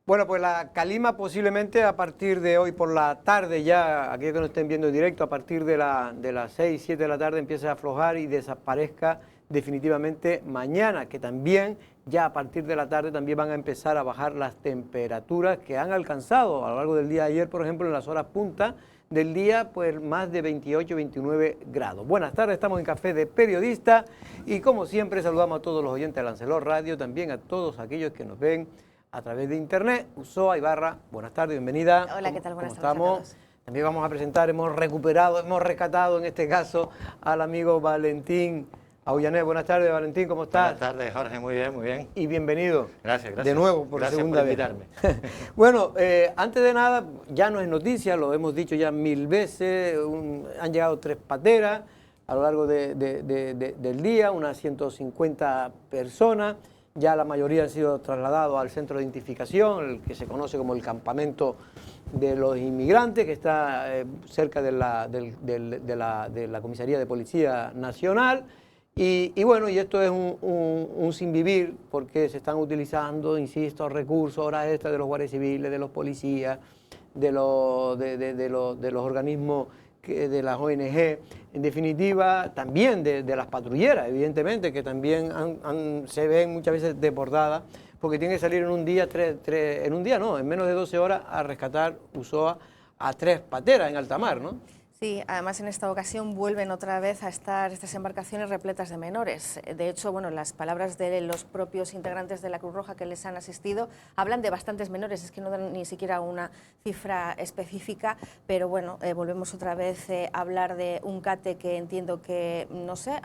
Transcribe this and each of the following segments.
Bueno, pues la calima posiblemente a partir de hoy por la tarde, ya aquellos que nos estén viendo en directo, a partir de las 6, 7 de la tarde empiece a aflojar y desaparezca definitivamente mañana, que también ya a partir de la tarde también van a empezar a bajar las temperaturas que han alcanzado a lo largo del día de ayer, por ejemplo, en las horas punta del día, pues más de 28, 29 grados. Buenas tardes, estamos en Café de Periodista y como siempre saludamos a todos los oyentes de Lancelot Radio, también a todos aquellos que nos ven a través de internet. Usoa Ibarra, buenas tardes, bienvenida. Hola, ¿qué tal? Buenas tardes estamos? a todos. También vamos a presentar, hemos rescatado en este caso al amigo Valentín Aullané. Buenas tardes, Valentín, ¿cómo estás? Buenas tardes, Jorge, muy bien, muy bien. Y bienvenido. Gracias, gracias. De nuevo, por segunda vez. Gracias por invitarme. Bueno, antes de nada, ya no es noticia, lo hemos dicho ya 1000 veces, han llegado 3 pateras a lo largo del día, unas 150 personas. Ya la mayoría han sido trasladados al centro de identificación, el que se conoce como el campamento de los inmigrantes, que está cerca de la Comisaría de Policía Nacional. Y bueno, y esto es un sinvivir, porque se están utilizando, insisto, recursos, horas extras de los guardias civiles, de los policías, de los organismos, de las ONG, en definitiva, también de las patrulleras, evidentemente, que también se ven muchas veces desbordadas, porque tienen que salir en un día, en menos de 12 horas, a rescatar Usoa a 3 pateras en alta mar, ¿no? Sí, además en esta ocasión vuelven otra vez a estar estas embarcaciones repletas de menores. De hecho, bueno, las palabras de los propios integrantes de la Cruz Roja que les han asistido hablan de bastantes menores, es que no dan ni siquiera una cifra específica, pero bueno, volvemos otra vez a hablar de un cate que entiendo que, no sé,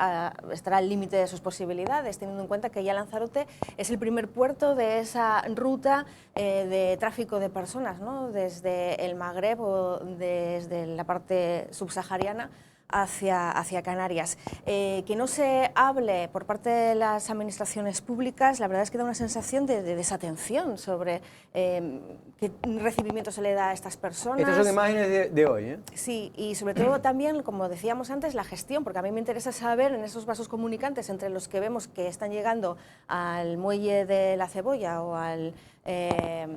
estará al límite de sus posibilidades, teniendo en cuenta que ya Lanzarote es el primer puerto de esa ruta de tráfico de personas, ¿no? Desde el Magreb o desde la parte subsahariana hacia Canarias. Que no se hable por parte de las administraciones públicas, la verdad es que da una sensación de desatención sobre qué recibimiento se le da a estas personas. Estas son imágenes de hoy, ¿eh? Sí, y sobre todo también, como decíamos antes, la gestión, porque a mí me interesa saber en esos vasos comunicantes entre los que vemos que están llegando al muelle de la Cebolla o al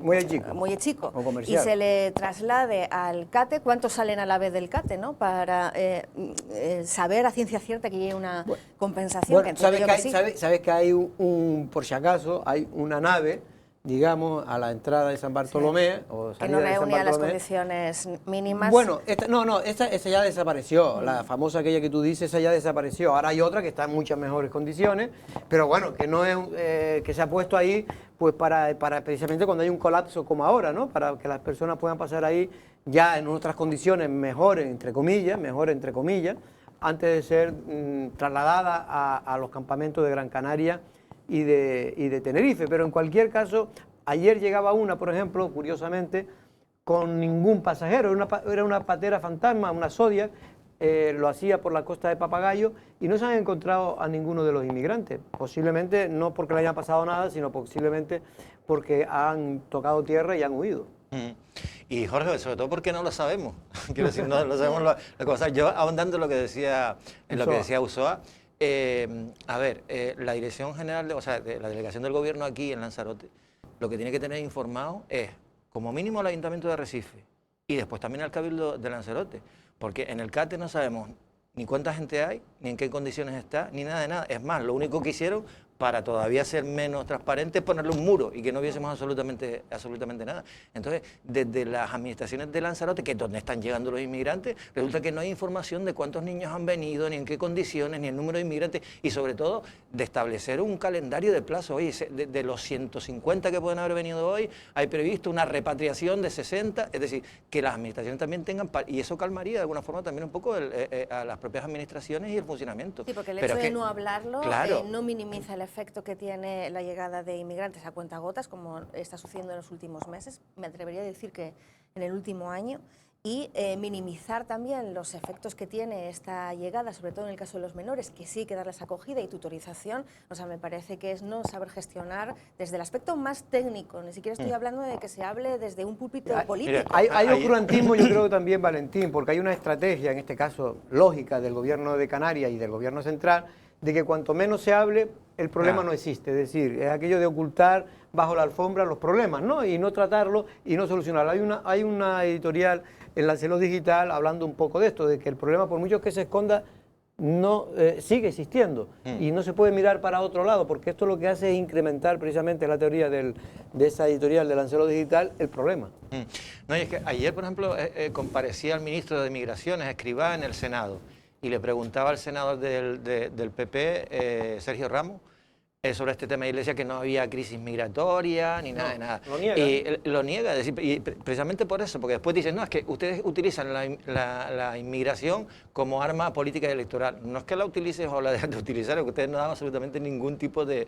muelle chico o y se le traslade al CATE, ¿cuántos salen a la vez del CATE, ¿no? Para saber a ciencia cierta que hay una compensación. Bueno, sabes que hay por si acaso, hay una nave, digamos, a la entrada de San Bartolomé, sí, o que no reúne las condiciones mínimas. Bueno, esa ya desapareció, la famosa aquella que tú dices, esa ya desapareció. Ahora hay otra que está en muchas mejores condiciones, pero bueno, que no es que se ha puesto ahí pues para precisamente cuando hay un colapso como ahora, ¿no? Para que las personas puedan pasar ahí ya en otras condiciones mejores, entre comillas, antes de ser trasladadas a los campamentos de Gran Canaria y de Tenerife. Pero en cualquier caso, ayer llegaba una, por ejemplo, curiosamente, con ningún pasajero, era una patera fantasma, una Zodiac, lo hacía por la costa de Papagayo y no se han encontrado a ninguno de los inmigrantes, posiblemente no porque le haya pasado nada, sino posiblemente porque han tocado tierra y han huido. Y Jorge, sobre todo porque no lo sabemos, quiero decir, no lo sabemos la cosa. Yo ahondando en lo que decía Usoa, a ver, la Dirección General, de la Delegación del Gobierno aquí en Lanzarote, lo que tiene que tener informado es, como mínimo, el Ayuntamiento de Arrecife y después también el Cabildo de Lanzarote, porque en el CATE no sabemos ni cuánta gente hay, ni en qué condiciones está, ni nada de nada. Es más, lo único que hicieron para todavía ser menos transparente es ponerle un muro y que no viésemos absolutamente nada. Entonces, desde las administraciones de Lanzarote, que es donde están llegando los inmigrantes, resulta que no hay información de cuántos niños han venido, ni en qué condiciones, ni el número de inmigrantes, y sobre todo de establecer un calendario de plazo. Oye, de los 150 que pueden haber venido hoy, hay previsto una repatriación de 60, es decir, que las administraciones también tengan, y eso calmaría de alguna forma también un poco a las propias administraciones y el funcionamiento. Sí, porque el hecho de no hablarlo no minimiza el efecto que tiene la llegada de inmigrantes a cuentagotas, como está sucediendo en los últimos meses, me atrevería a decir que en el último año, y minimizar también los efectos que tiene esta llegada, sobre todo en el caso de los menores, que sí hay que darles acogida y tutorización. O sea, me parece que es no saber gestionar desde el aspecto más técnico, ni siquiera estoy hablando de que se hable desde un púlpito político. Hay oscurantismo, yo creo también, Valentín, porque hay una estrategia, en este caso lógica, del Gobierno de Canarias y del Gobierno central, de que cuanto menos se hable, el problema no existe. Es decir, es aquello de ocultar bajo la alfombra los problemas, ¿no? Y no tratarlos y no solucionarlos. Hay una editorial en Lancelot Digital hablando un poco de esto, de que el problema, por mucho que se esconda, no sigue existiendo y no se puede mirar para otro lado, porque esto lo que hace es incrementar precisamente la teoría de esa editorial de Lancelot Digital el problema. No, y es que ayer, por ejemplo, comparecía el ministro de Migraciones, Escrivá, en el Senado, y le preguntaba al senador del PP, Sergio Ramos, sobre este tema, y le decía que no había crisis migratoria ni nada de nada. Lo niega. Y lo niega, y precisamente por eso, porque después dicen, no, es que ustedes utilizan la inmigración como arma política y electoral. No es que la utilices o la dejan de utilizar, es que ustedes no dan absolutamente ningún tipo de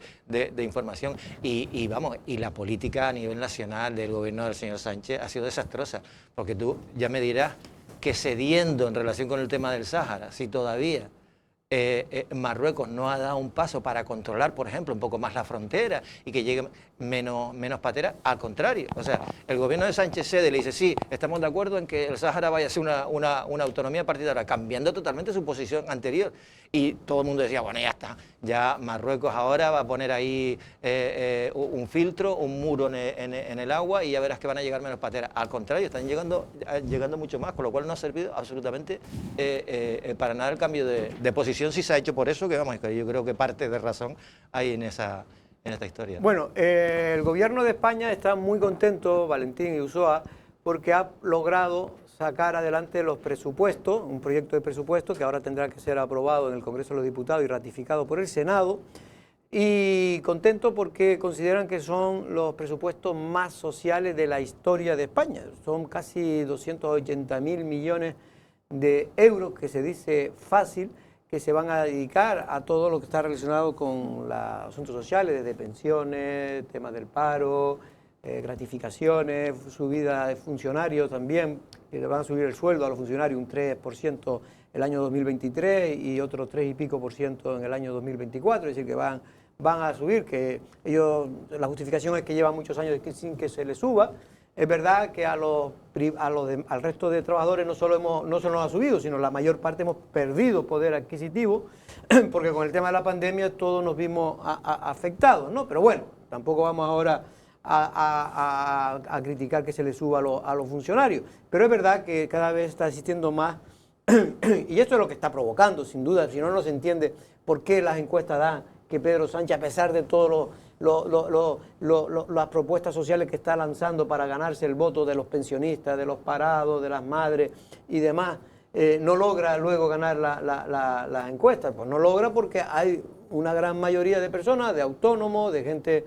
información. Y vamos, y la política a nivel nacional del gobierno del señor Sánchez ha sido desastrosa, porque tú ya me dirás que cediendo en relación con el tema del Sáhara, si todavía Marruecos no ha dado un paso para controlar, por ejemplo, un poco más la frontera y que llegue menos pateras, al contrario. O sea, el gobierno de Sánchez cede, le dice, sí, estamos de acuerdo en que el Sáhara vaya a ser una autonomía partidaria, cambiando totalmente su posición anterior. Y todo el mundo decía, bueno, ya está, ya Marruecos ahora va a poner ahí un filtro, un muro en el agua y ya verás que van a llegar menos pateras. Al contrario, están llegando mucho más, con lo cual no ha servido absolutamente para nada el cambio de posición, si se ha hecho por eso, que vamos, yo creo que parte de razón hay en esta historia. Bueno, el gobierno de España está muy contento, Valentín y Usoa, porque ha logrado sacar adelante los presupuestos, un proyecto de presupuesto que ahora tendrá que ser aprobado en el Congreso de los Diputados y ratificado por el Senado, y contento porque consideran que son los presupuestos más sociales de la historia de España. Son casi 280.000 millones de euros, que se dice fácil, que se van a dedicar a todo lo que está relacionado con los asuntos sociales, desde pensiones, temas del paro, gratificaciones, subida de funcionarios también, que le van a subir el sueldo a los funcionarios un 3% el año 2023 y otro 3 y pico % en el año 2024, es decir, que van a subir, que ellos, la justificación es que llevan muchos años sin que se les suba. Es verdad que al resto de trabajadores no solo nos ha subido, sino la mayor parte hemos perdido poder adquisitivo, porque con el tema de la pandemia todos nos vimos afectados, ¿no? Pero bueno, tampoco vamos ahora a criticar que se le suba a los funcionarios. Pero es verdad que cada vez está existiendo más, y esto es lo que está provocando, sin duda, si no, no se entiende por qué las encuestas dan que Pedro Sánchez, a pesar de todas las propuestas sociales que está lanzando para ganarse el voto de los pensionistas, de los parados, de las madres y demás, no logra luego ganar las encuestas. Pues no logra porque hay una gran mayoría de personas, de autónomos, de gente,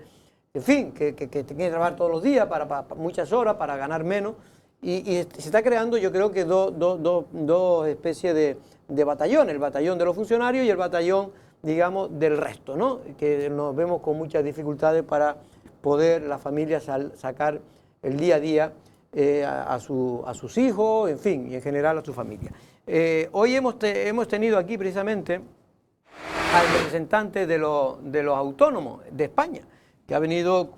en fin, que tiene que trabajar todos los días para muchas horas, para ganar menos, y se está creando, yo creo que dos especies de batallones, el batallón de los funcionarios y el batallón, digamos, del resto, ¿no? Que nos vemos con muchas dificultades para poder las familias sacar el día a día a sus hijos, en fin, y en general a su familia. Hoy hemos tenido aquí precisamente al representante de los autónomos de España, que ha venido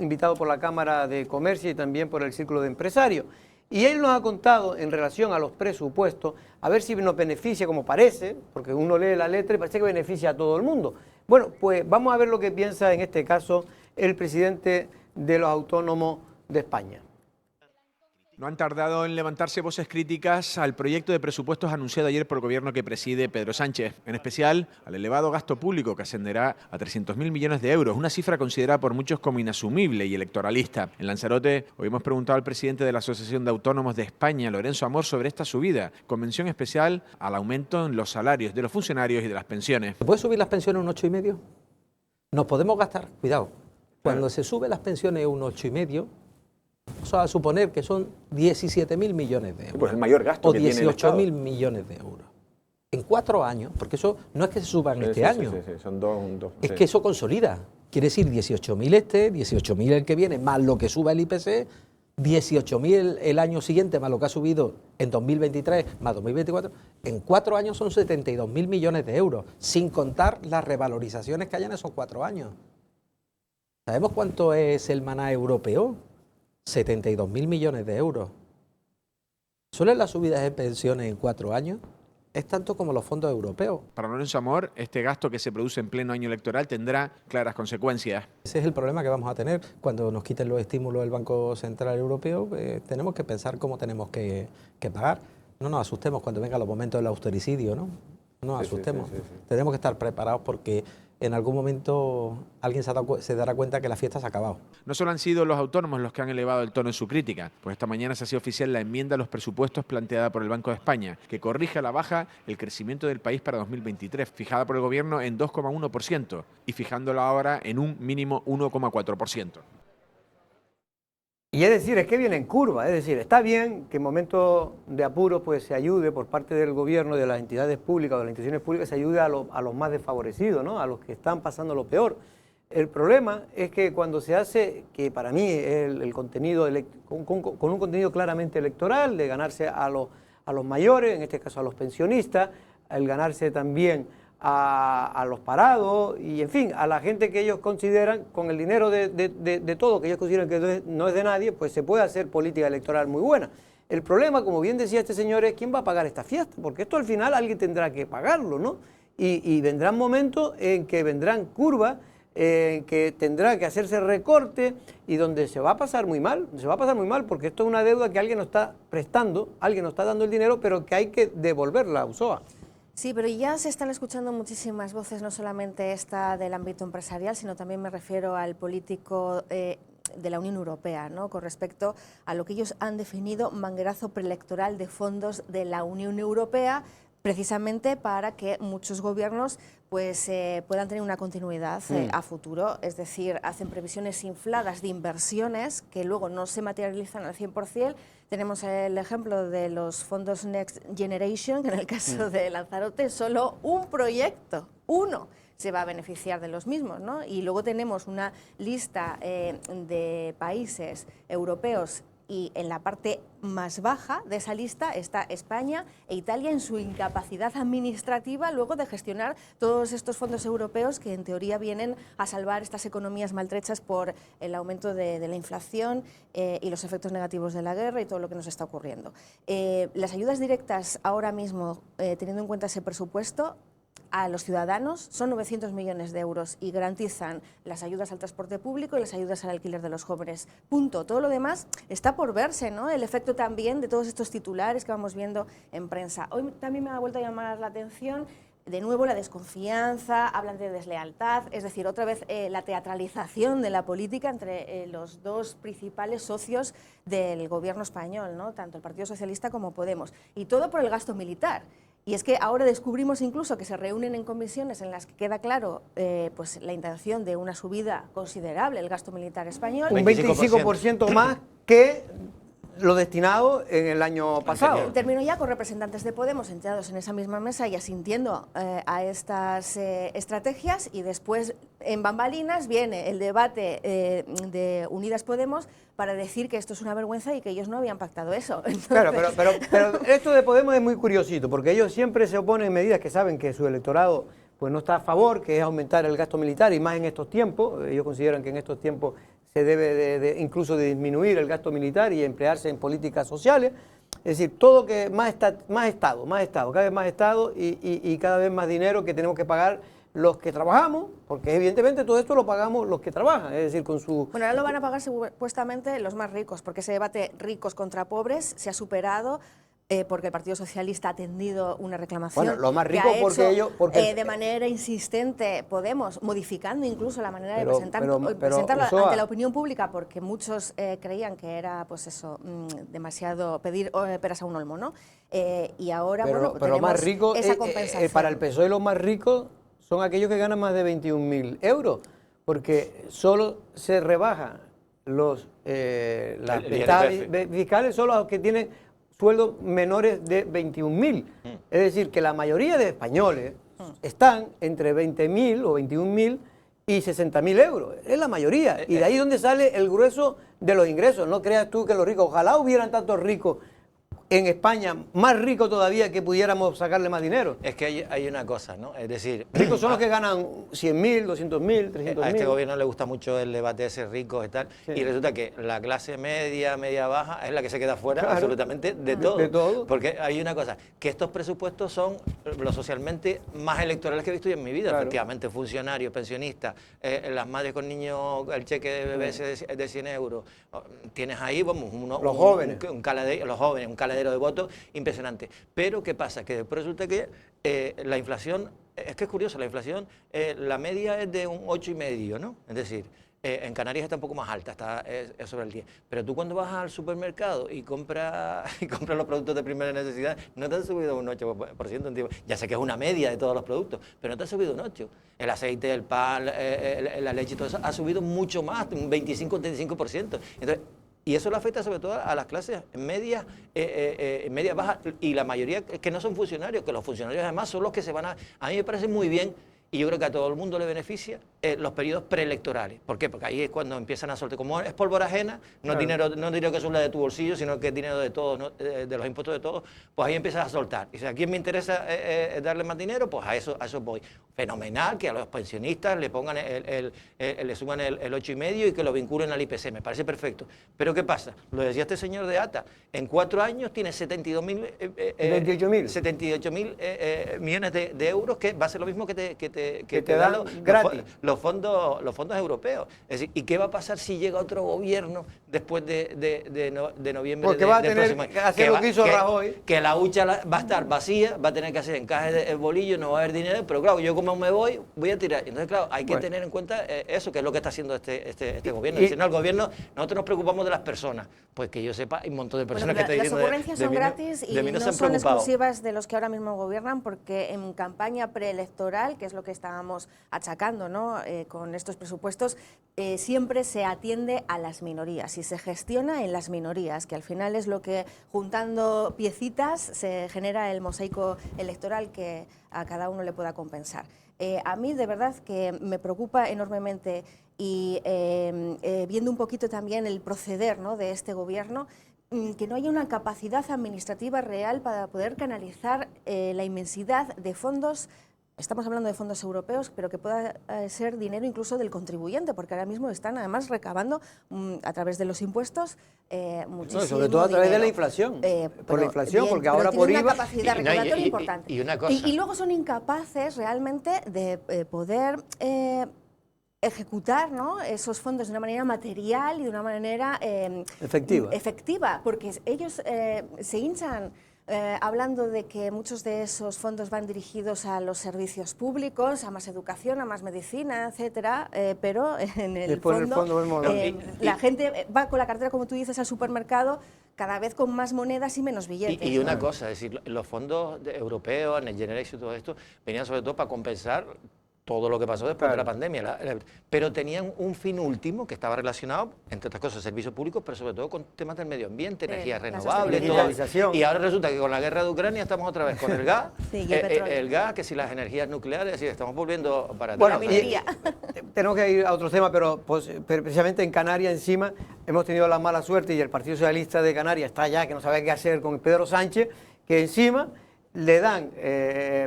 invitado por la Cámara de Comercio y también por el Círculo de Empresarios. Y él nos ha contado en relación a los presupuestos, a ver si nos beneficia, como parece, porque uno lee la letra y parece que beneficia a todo el mundo. Bueno, pues vamos a ver lo que piensa en este caso el presidente de los autónomos de España. No han tardado en levantarse voces críticas al proyecto de presupuestos anunciado ayer por el gobierno que preside Pedro Sánchez, en especial al elevado gasto público que ascenderá a 300.000 millones de euros, una cifra considerada por muchos como inasumible y electoralista. En Lanzarote hoy hemos preguntado al presidente de la Asociación de Autónomos de España, Lorenzo Amor, sobre esta subida, con mención especial al aumento en los salarios de los funcionarios y de las pensiones. ¿Se puede subir las pensiones un 8,5? Nos podemos gastar, cuidado, cuando se suben las pensiones un 8,5, vamos a suponer que son 17.000 millones de euros. Pues el mayor gasto que tiene el Estado. O 18.000 millones de euros. En 4 años, porque eso no es que se suban este año. Sí, son dos. Es que eso consolida. Quiere decir 18.000 18.000 el que viene, más lo que suba el IPC, 18.000 el año siguiente, más lo que ha subido en 2023, más 2024. En 4 años son 72.000 millones de euros, sin contar las revalorizaciones que hay en esos 4 años. ¿Sabemos cuánto es el maná europeo? 72.000 millones de euros. ¿Solo en las subidas de pensiones en 4 años? es tanto como los fondos europeos. Para Lorenzo Amor, este gasto que se produce en pleno año electoral tendrá claras consecuencias. Ese es el problema que vamos a tener cuando nos quiten los estímulos del Banco Central Europeo. Tenemos que pensar cómo tenemos que pagar. No nos asustemos cuando vengan los momentos del austericidio, ¿no? No nos asustemos. Sí. Tenemos que estar preparados porque en algún momento alguien se dará cuenta que la fiesta se ha acabado. No solo han sido los autónomos los que han elevado el tono en su crítica, pues esta mañana se hacía oficial la enmienda a los presupuestos planteada por el Banco de España, que corrige a la baja el crecimiento del país para 2023, fijada por el Gobierno en 2,1% y fijándola ahora en un mínimo 1,4%. Y es decir, es que viene en curva, es decir, está bien que en momentos de apuro pues se ayude por parte del gobierno, de las entidades públicas o de las instituciones públicas, se ayude a los más desfavorecidos, ¿no? A los que están pasando lo peor. El problema es que cuando se hace, que para mí es el contenido, con un contenido claramente electoral, de ganarse a los mayores, en este caso a los pensionistas, el ganarse también a los parados y, en fin, a la gente que ellos consideran, con el dinero de todo, que ellos consideran que no es de nadie, pues se puede hacer política electoral muy buena. El problema, como bien decía este señor, es quién va a pagar esta fiesta, porque esto al final alguien tendrá que pagarlo, ¿no? Y vendrán momentos en que vendrán curvas, en que tendrá que hacerse recorte y donde se va a pasar muy mal, porque esto es una deuda que alguien nos está prestando, alguien nos está dando el dinero, pero que hay que devolverla, Ulloa. Sí, pero ya se están escuchando muchísimas voces, no solamente esta del ámbito empresarial, sino también me refiero al político de la Unión Europea, ¿no? Con respecto a lo que ellos han definido manguerazo preelectoral de fondos de la Unión Europea, precisamente para que muchos gobiernos pues, puedan tener una continuidad a futuro, es decir, hacen previsiones infladas de inversiones que luego no se materializan al 100%. Tenemos el ejemplo de los fondos Next Generation, que en el caso de Lanzarote solo un proyecto, uno, se va a beneficiar de los mismos, ¿no? Y luego tenemos una lista de países europeos y en la parte más baja de esa lista está España e Italia en su incapacidad administrativa luego de gestionar todos estos fondos europeos que en teoría vienen a salvar estas economías maltrechas por el aumento de la inflación y los efectos negativos de la guerra y todo lo que nos está ocurriendo. Las ayudas directas ahora mismo, teniendo en cuenta ese presupuesto, a los ciudadanos son 900 millones de euros y garantizan las ayudas al transporte público y las ayudas al alquiler de los jóvenes. Punto. Todo lo demás está por verse, ¿no? El efecto también de todos estos titulares que vamos viendo en prensa. Hoy también me ha vuelto a llamar la atención, de nuevo, la desconfianza, hablan de deslealtad, es decir, otra vez la teatralización de la política entre los dos principales socios del gobierno español, ¿no? Tanto el Partido Socialista como Podemos. Y todo por el gasto militar. Y es que ahora descubrimos incluso que se reúnen en comisiones en las que queda claro pues la intención de una subida considerable del gasto militar español. Un 25% más que lo destinado en el año pasado. Termino ya con representantes de Podemos sentados en esa misma mesa y asintiendo a estas estrategias, y después en bambalinas viene el debate de Unidas Podemos para decir que esto es una vergüenza y que ellos no habían pactado eso. Entonces... Claro, pero esto de Podemos es muy curiosito, porque ellos siempre se oponen a medidas que saben que su electorado pues no está a favor, que es aumentar el gasto militar, y más en estos tiempos. Ellos consideran que en estos tiempos se debe incluso de disminuir el gasto militar y emplearse en políticas sociales. Es decir, todo que más Estado, cada vez más Estado y cada vez más dinero que tenemos que pagar los que trabajamos, porque evidentemente todo esto lo pagamos los que trabajan, es decir, con su... Bueno, ahora lo van a pagar supuestamente los más ricos, porque ese debate ricos contra pobres se ha superado, porque el Partido Socialista ha atendido una reclamación. Bueno, lo más rico porque ellos... de manera insistente Podemos, modificando incluso la manera de presentarlo ante la opinión pública, porque muchos creían que era, pues eso, demasiado pedir peras a un olmo, ¿no? Y ahora, bueno, tenemos más rico, esa compensación. Para el PSOE los más ricos son aquellos que ganan más de 21.000 euros, porque solo se rebajan las ventajas fiscales solo a los que tienen sueldos menores de 21.000. Es decir, que la mayoría de españoles están entre 20.000 o 21.000 y 60.000 euros. Es la mayoría. Y de ahí es donde sale el grueso de los ingresos. No creas tú que los ricos, ojalá hubieran tantos ricos en España más rico todavía que pudiéramos sacarle más dinero. Es que hay una cosa, ¿no? Es decir... Ricos son los que ganan 100.000, 200.000, 300.000. A este gobierno le gusta mucho el debate de ser ricos y tal, Sí. y resulta que la clase media, media-baja, es la que se queda fuera Claro. absolutamente de todo. De todo. Porque hay una cosa, que estos presupuestos son los socialmente más electorales que he visto yo en mi vida. Claro. Efectivamente, funcionarios, pensionistas, las madres con niños, el cheque de bebés de 100 euros. Tienes ahí, vamos, Los jóvenes. un caladero, los jóvenes, un caladero de votos impresionante. Pero ¿qué pasa? Que después resulta que la inflación, es que es curioso, la inflación, la media es de un 8,5, ¿no? Es decir, en Canarias está un poco más alta, es sobre el 10. Pero tú cuando vas al supermercado y compras los productos de primera necesidad, no te han subido un 8%. Entiendo. Ya sé que es una media de todos los productos, pero no te ha subido un 8%. El aceite, el pan, la leche y todo eso ha subido mucho más, un 25, 35%. Entonces, y eso le afecta sobre todo a las clases medias, media baja, y la mayoría que no son funcionarios, que los funcionarios además son los que se van a... A mí me parece muy bien, y yo creo que a todo el mundo le beneficia, los periodos preelectorales. ¿Por qué? Porque ahí es cuando empiezan a soltar. Como es pólvora ajena, no es dinero que suele de tu bolsillo, sino que es dinero de todos, ¿no? De los impuestos de todos, pues ahí empiezas a soltar. Y si a quién me interesa darle más dinero, pues a eso voy. Fenomenal que a los pensionistas le pongan le suman el 8,5 y que lo vinculen al IPC. Me parece perfecto. Pero ¿qué pasa? Lo decía este señor de ATA. En 4 años tiene 78.000 millones de euros, que va a ser lo mismo que te dan los fondos europeos. Es decir, ¿y qué va a pasar si llega otro gobierno después de noviembre? Porque va a del tener próximo que hacer lo que hizo Rajoy. Que la hucha va a estar vacía, va a tener que hacer encaje de bolillo, no va a haber dinero, pero claro, yo como me voy a tirar. Entonces, claro, hay que tener en cuenta eso, que es lo que está haciendo este gobierno. Es decir, no, el gobierno, nosotros nos preocupamos de las personas. Pues que yo sepa, hay un montón de personas que están diciendo... Las ocurrencias son gratis y no son exclusivas de los que ahora mismo gobiernan, porque en campaña preelectoral, que es lo que estábamos achacando, ¿no? Con estos presupuestos, siempre se atiende a las minorías y se gestiona en las minorías, que al final es lo que, juntando piecitas, se genera el mosaico electoral que a cada uno le pueda compensar. A mí de verdad que me preocupa enormemente, y viendo un poquito también el proceder, ¿no?, de este gobierno, que no haya una capacidad administrativa real para poder canalizar la inmensidad de fondos. Estamos hablando de fondos europeos, pero que pueda ser dinero incluso del contribuyente, porque ahora mismo están además recabando a través de los impuestos muchísimo No, sobre todo a través dinero. de la inflación. Por la inflación, porque ahora por tienen IVA... una capacidad recaudatoria importante. Y una cosa. Y luego son incapaces realmente de poder ejecutar, ¿no?, esos fondos de una manera material y de una manera efectiva, porque ellos se hinchan hablando de que muchos de esos fondos van dirigidos a los servicios públicos, a más educación, a más medicina, etcétera, pero en el fondo la gente va con la cartera, como tú dices, al supermercado, cada vez con más monedas y menos billetes. Y una cosa, es decir, los fondos europeos, Next Generation y todo esto, venían sobre todo para compensar todo lo que pasó después de la pandemia, pero tenían un fin último que estaba relacionado, entre otras cosas, servicios públicos, pero sobre todo con temas del medio ambiente, energías renovables, digitalización. Y ahora resulta que con la guerra de Ucrania estamos otra vez con el gas, sí, el gas, que si las energías nucleares, es decir, estamos volviendo para bueno, atrás. Tenemos que ir a otro tema, pero pues, precisamente en Canarias encima hemos tenido la mala suerte, y el Partido Socialista de Canarias está ya que no sabe qué hacer con Pedro Sánchez, que encima le dan,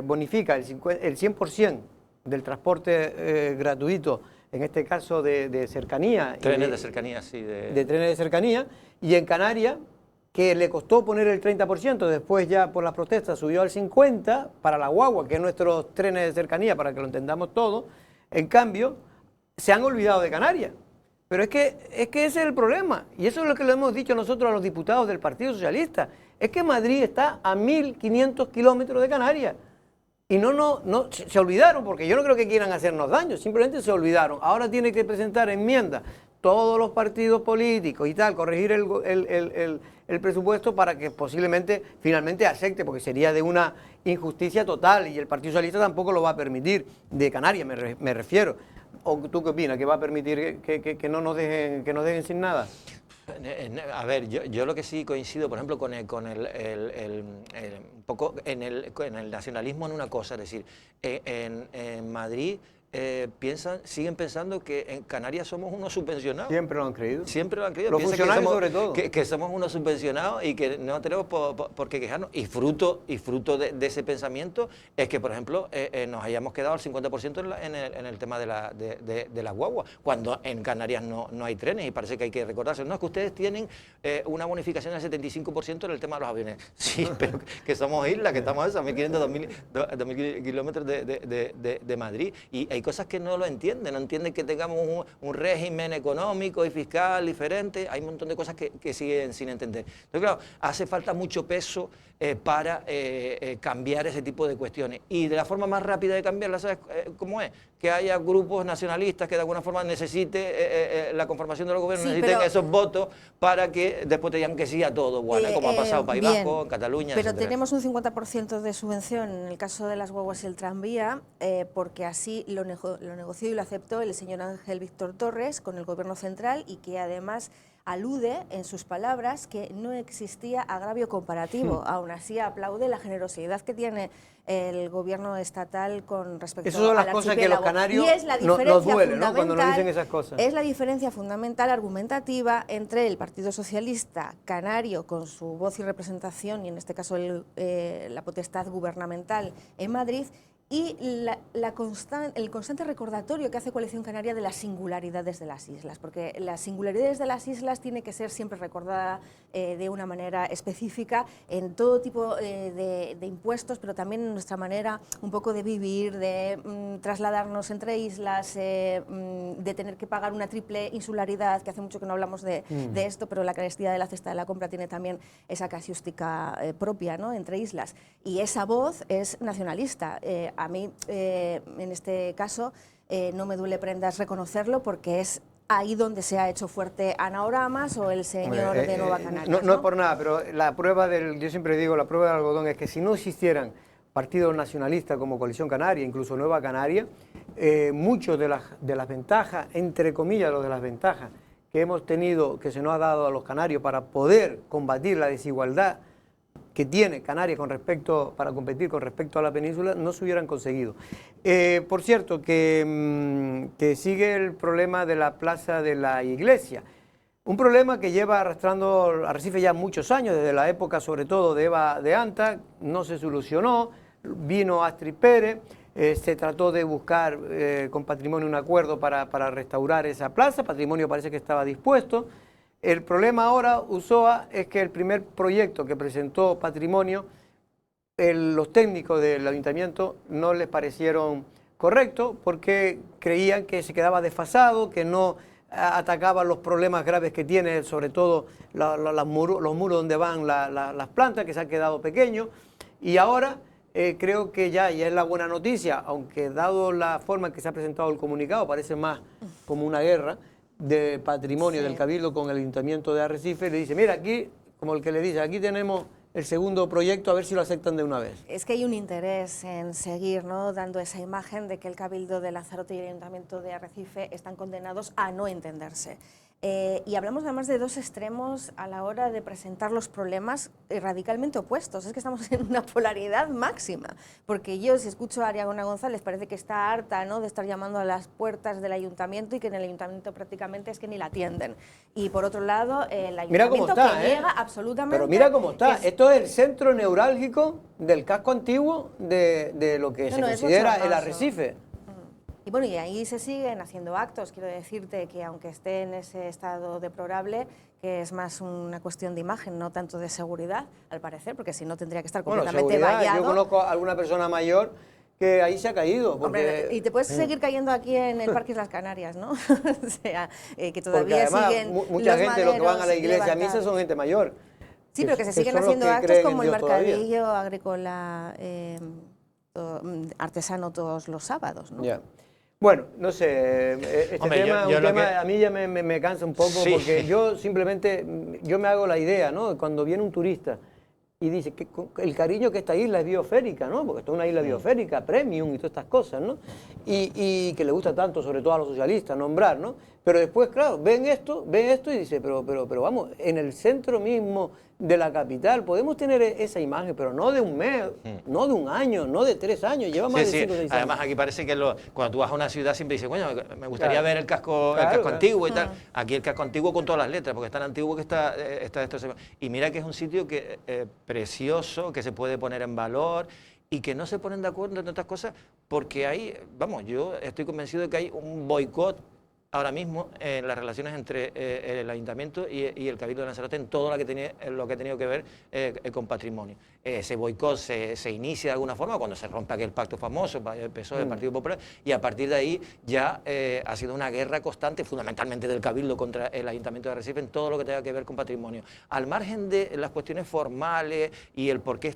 bonifica el 100% del transporte gratuito, en este caso de cercanía. Trenes de cercanía, sí. De trenes de cercanía, y en Canarias, que le costó poner el 30%, después ya por las protestas subió al 50% para la guagua, que es nuestros trenes de cercanía, para que lo entendamos todo. En cambio, se han olvidado de Canarias. Pero es que ese es el problema, y eso es lo que le hemos dicho nosotros a los diputados del Partido Socialista, es que Madrid está a 1.500 kilómetros de Canarias. Y no, se olvidaron, porque yo no creo que quieran hacernos daño, simplemente se olvidaron. Ahora tiene que presentar enmiendas todos los partidos políticos y tal, corregir el presupuesto para que posiblemente finalmente acepte, porque sería de una injusticia total, y el Partido Socialista tampoco lo va a permitir, de Canarias me refiero. ¿O tú qué opinas? ¿Que va a permitir que no nos dejen sin nada? A ver, yo lo que sí coincido, por ejemplo, un poco en el nacionalismo en una cosa, es decir, en Madrid siguen pensando que en Canarias somos unos subvencionados. Siempre lo han creído. Siempre lo han creído. Los Piensan funcionarios que somos, sobre todo. que somos unos subvencionados y que no tenemos por qué quejarnos. Y fruto de ese pensamiento es que, por ejemplo, nos hayamos quedado al 50% en el tema de las guaguas, cuando en Canarias no hay trenes, y parece que hay que recordarse. No, es que ustedes tienen una bonificación del 75% en el tema de los aviones. Sí, pero que somos islas, que estamos a 1.500, 2.000 kilómetros de Madrid. Y hay cosas que no lo entienden, no entienden que tengamos un régimen económico y fiscal diferente. Hay un montón de cosas que siguen sin entender. Entonces, claro, hace falta mucho peso para cambiar ese tipo de cuestiones. Y de la forma más rápida de cambiarla, ¿sabes cómo es? Que haya grupos nacionalistas que de alguna forma necesite la conformación de los gobiernos, sí, necesiten pero esos votos para que después te digan que sí a todo, bueno, como ha pasado en País Vasco, en Cataluña, pero etcétera. tenemos un 50% de subvención en el caso de las guaguas y el tranvía, porque así lo negoció y lo aceptó el señor Ángel Víctor Torres con el Gobierno central, y que además alude en sus palabras que no existía agravio comparativo. Aún así aplaude la generosidad que tiene el Gobierno estatal con respecto Esas son las al cosas que los archipiélago. canarios Y es la nos diferencia duele, ¿no?, cuando nos fundamental, dicen esas cosas. es la diferencia fundamental argumentativa entre el Partido Socialista canario, con su voz y representación, y en este caso la potestad gubernamental en Madrid, y el constante recordatorio que hace Coalición Canaria de las singularidades de las islas, porque las singularidades de las islas tiene que ser siempre recordada de una manera específica en todo tipo de impuestos, pero también en nuestra manera un poco de vivir, de trasladarnos entre islas, de tener que pagar una triple insularidad, que hace mucho que no hablamos de esto, pero la carestía de la cesta de la compra tiene también esa casiústica propia, ¿no?, entre islas, y esa voz es nacionalista. A mí, en este caso, no me duele prendas reconocerlo, porque es ahí donde se ha hecho fuerte Ana Oramas o el señor de Nueva Canarias. No es por nada, pero la prueba yo siempre digo, la prueba del algodón es que si no existieran partidos nacionalistas como Coalición Canaria, incluso Nueva Canaria, muchos de las ventajas, entre comillas, lo de las ventajas que hemos tenido, que se nos ha dado a los canarios para poder combatir la desigualdad que tiene Canarias para competir con respecto a la península, no se hubieran conseguido. Por cierto, que sigue el problema de la plaza de la iglesia, un problema que lleva arrastrando Arrecife ya muchos años, desde la época sobre todo de Eva de Anta, no se solucionó, vino Astrid Pérez, se trató de buscar con Patrimonio un acuerdo para restaurar esa plaza, Patrimonio parece que estaba dispuesto. El problema ahora, Ulloa, es que el primer proyecto que presentó Patrimonio, los técnicos del ayuntamiento no les parecieron correctos porque creían que se quedaba desfasado, que no atacaba los problemas graves que tiene, sobre todo los muros donde van las plantas, que se han quedado pequeños. Y ahora creo que ya es la buena noticia, aunque dado la forma en que se ha presentado el comunicado, parece más como una guerra de Patrimonio, sí, del Cabildo con el Ayuntamiento de Arrecife, le dice, mira, aquí, como el que le dice, aquí tenemos el segundo proyecto, a ver si lo aceptan de una vez. Es que hay un interés en seguir, ¿no?, dando esa imagen de que el Cabildo de Lanzarote y el Ayuntamiento de Arrecife están condenados a no entenderse. Y hablamos además de dos extremos a la hora de presentar los problemas radicalmente opuestos. Es que estamos en una polaridad máxima, porque yo, si escucho a Ariadna González, parece que está harta, ¿no?, de estar llamando a las puertas del ayuntamiento, y que en el ayuntamiento prácticamente es que ni la atienden. Y por otro lado, el ayuntamiento que niega absolutamente... Pero mira cómo está, esto es el centro neurálgico del casco antiguo de lo que se considera el Arrecife. Y bueno, y ahí se siguen haciendo actos. Quiero decirte que aunque esté en ese estado deplorable, que es más una cuestión de imagen, no tanto de seguridad, al parecer, porque si no tendría que estar completamente vallado. Yo conozco a alguna persona mayor que ahí se ha caído. Porque, hombre, y te puedes seguir cayendo aquí en el Parque Las Canarias, ¿no? O sea, que todavía además, siguen mucha los gente, los que van a la iglesia a misa son gente mayor. Sí, pero que se siguen haciendo actos como el mercadillo agrícola artesano todos los sábados, ¿no? Yeah. Bueno, no sé, este Hombre, tema a mí ya me cansa un poco, sí, porque yo simplemente, yo me hago la idea, ¿no?, cuando viene un turista y dice que el cariño que esta isla es biosférica, ¿no?, porque esto es una isla biosférica, premium y todas estas cosas, ¿no?, y que le gusta tanto, sobre todo a los socialistas, nombrar, ¿no?, pero después, claro, ven esto y dice, pero vamos, en el centro mismo de la capital. Podemos tener esa imagen, pero no de un mes, no de un año, no de 3 años, lleva más de 5 o 6 años. Además aquí parece que cuando tú vas a una ciudad siempre dices, bueno, me gustaría Claro. ver el casco Claro. antiguo y tal. Aquí el casco antiguo con todas las letras, porque es tan antiguo que está destrozado. Y mira que es un sitio que precioso, que se puede poner en valor y que no se ponen de acuerdo en otras cosas porque hay, vamos, yo estoy convencido de que hay un boicot ahora mismo en las relaciones entre el Ayuntamiento y el Cabildo de Lanzarote en todo lo que ha tenido que ver con patrimonio. Ese boicot se inicia de alguna forma cuando se rompe aquel pacto famoso, el PSOE, el Partido Popular, y a partir de ahí ya ha sido una guerra constante, fundamentalmente del Cabildo contra el Ayuntamiento de Arrecife en todo lo que tenga que ver con patrimonio. Al margen de las cuestiones formales y el por qué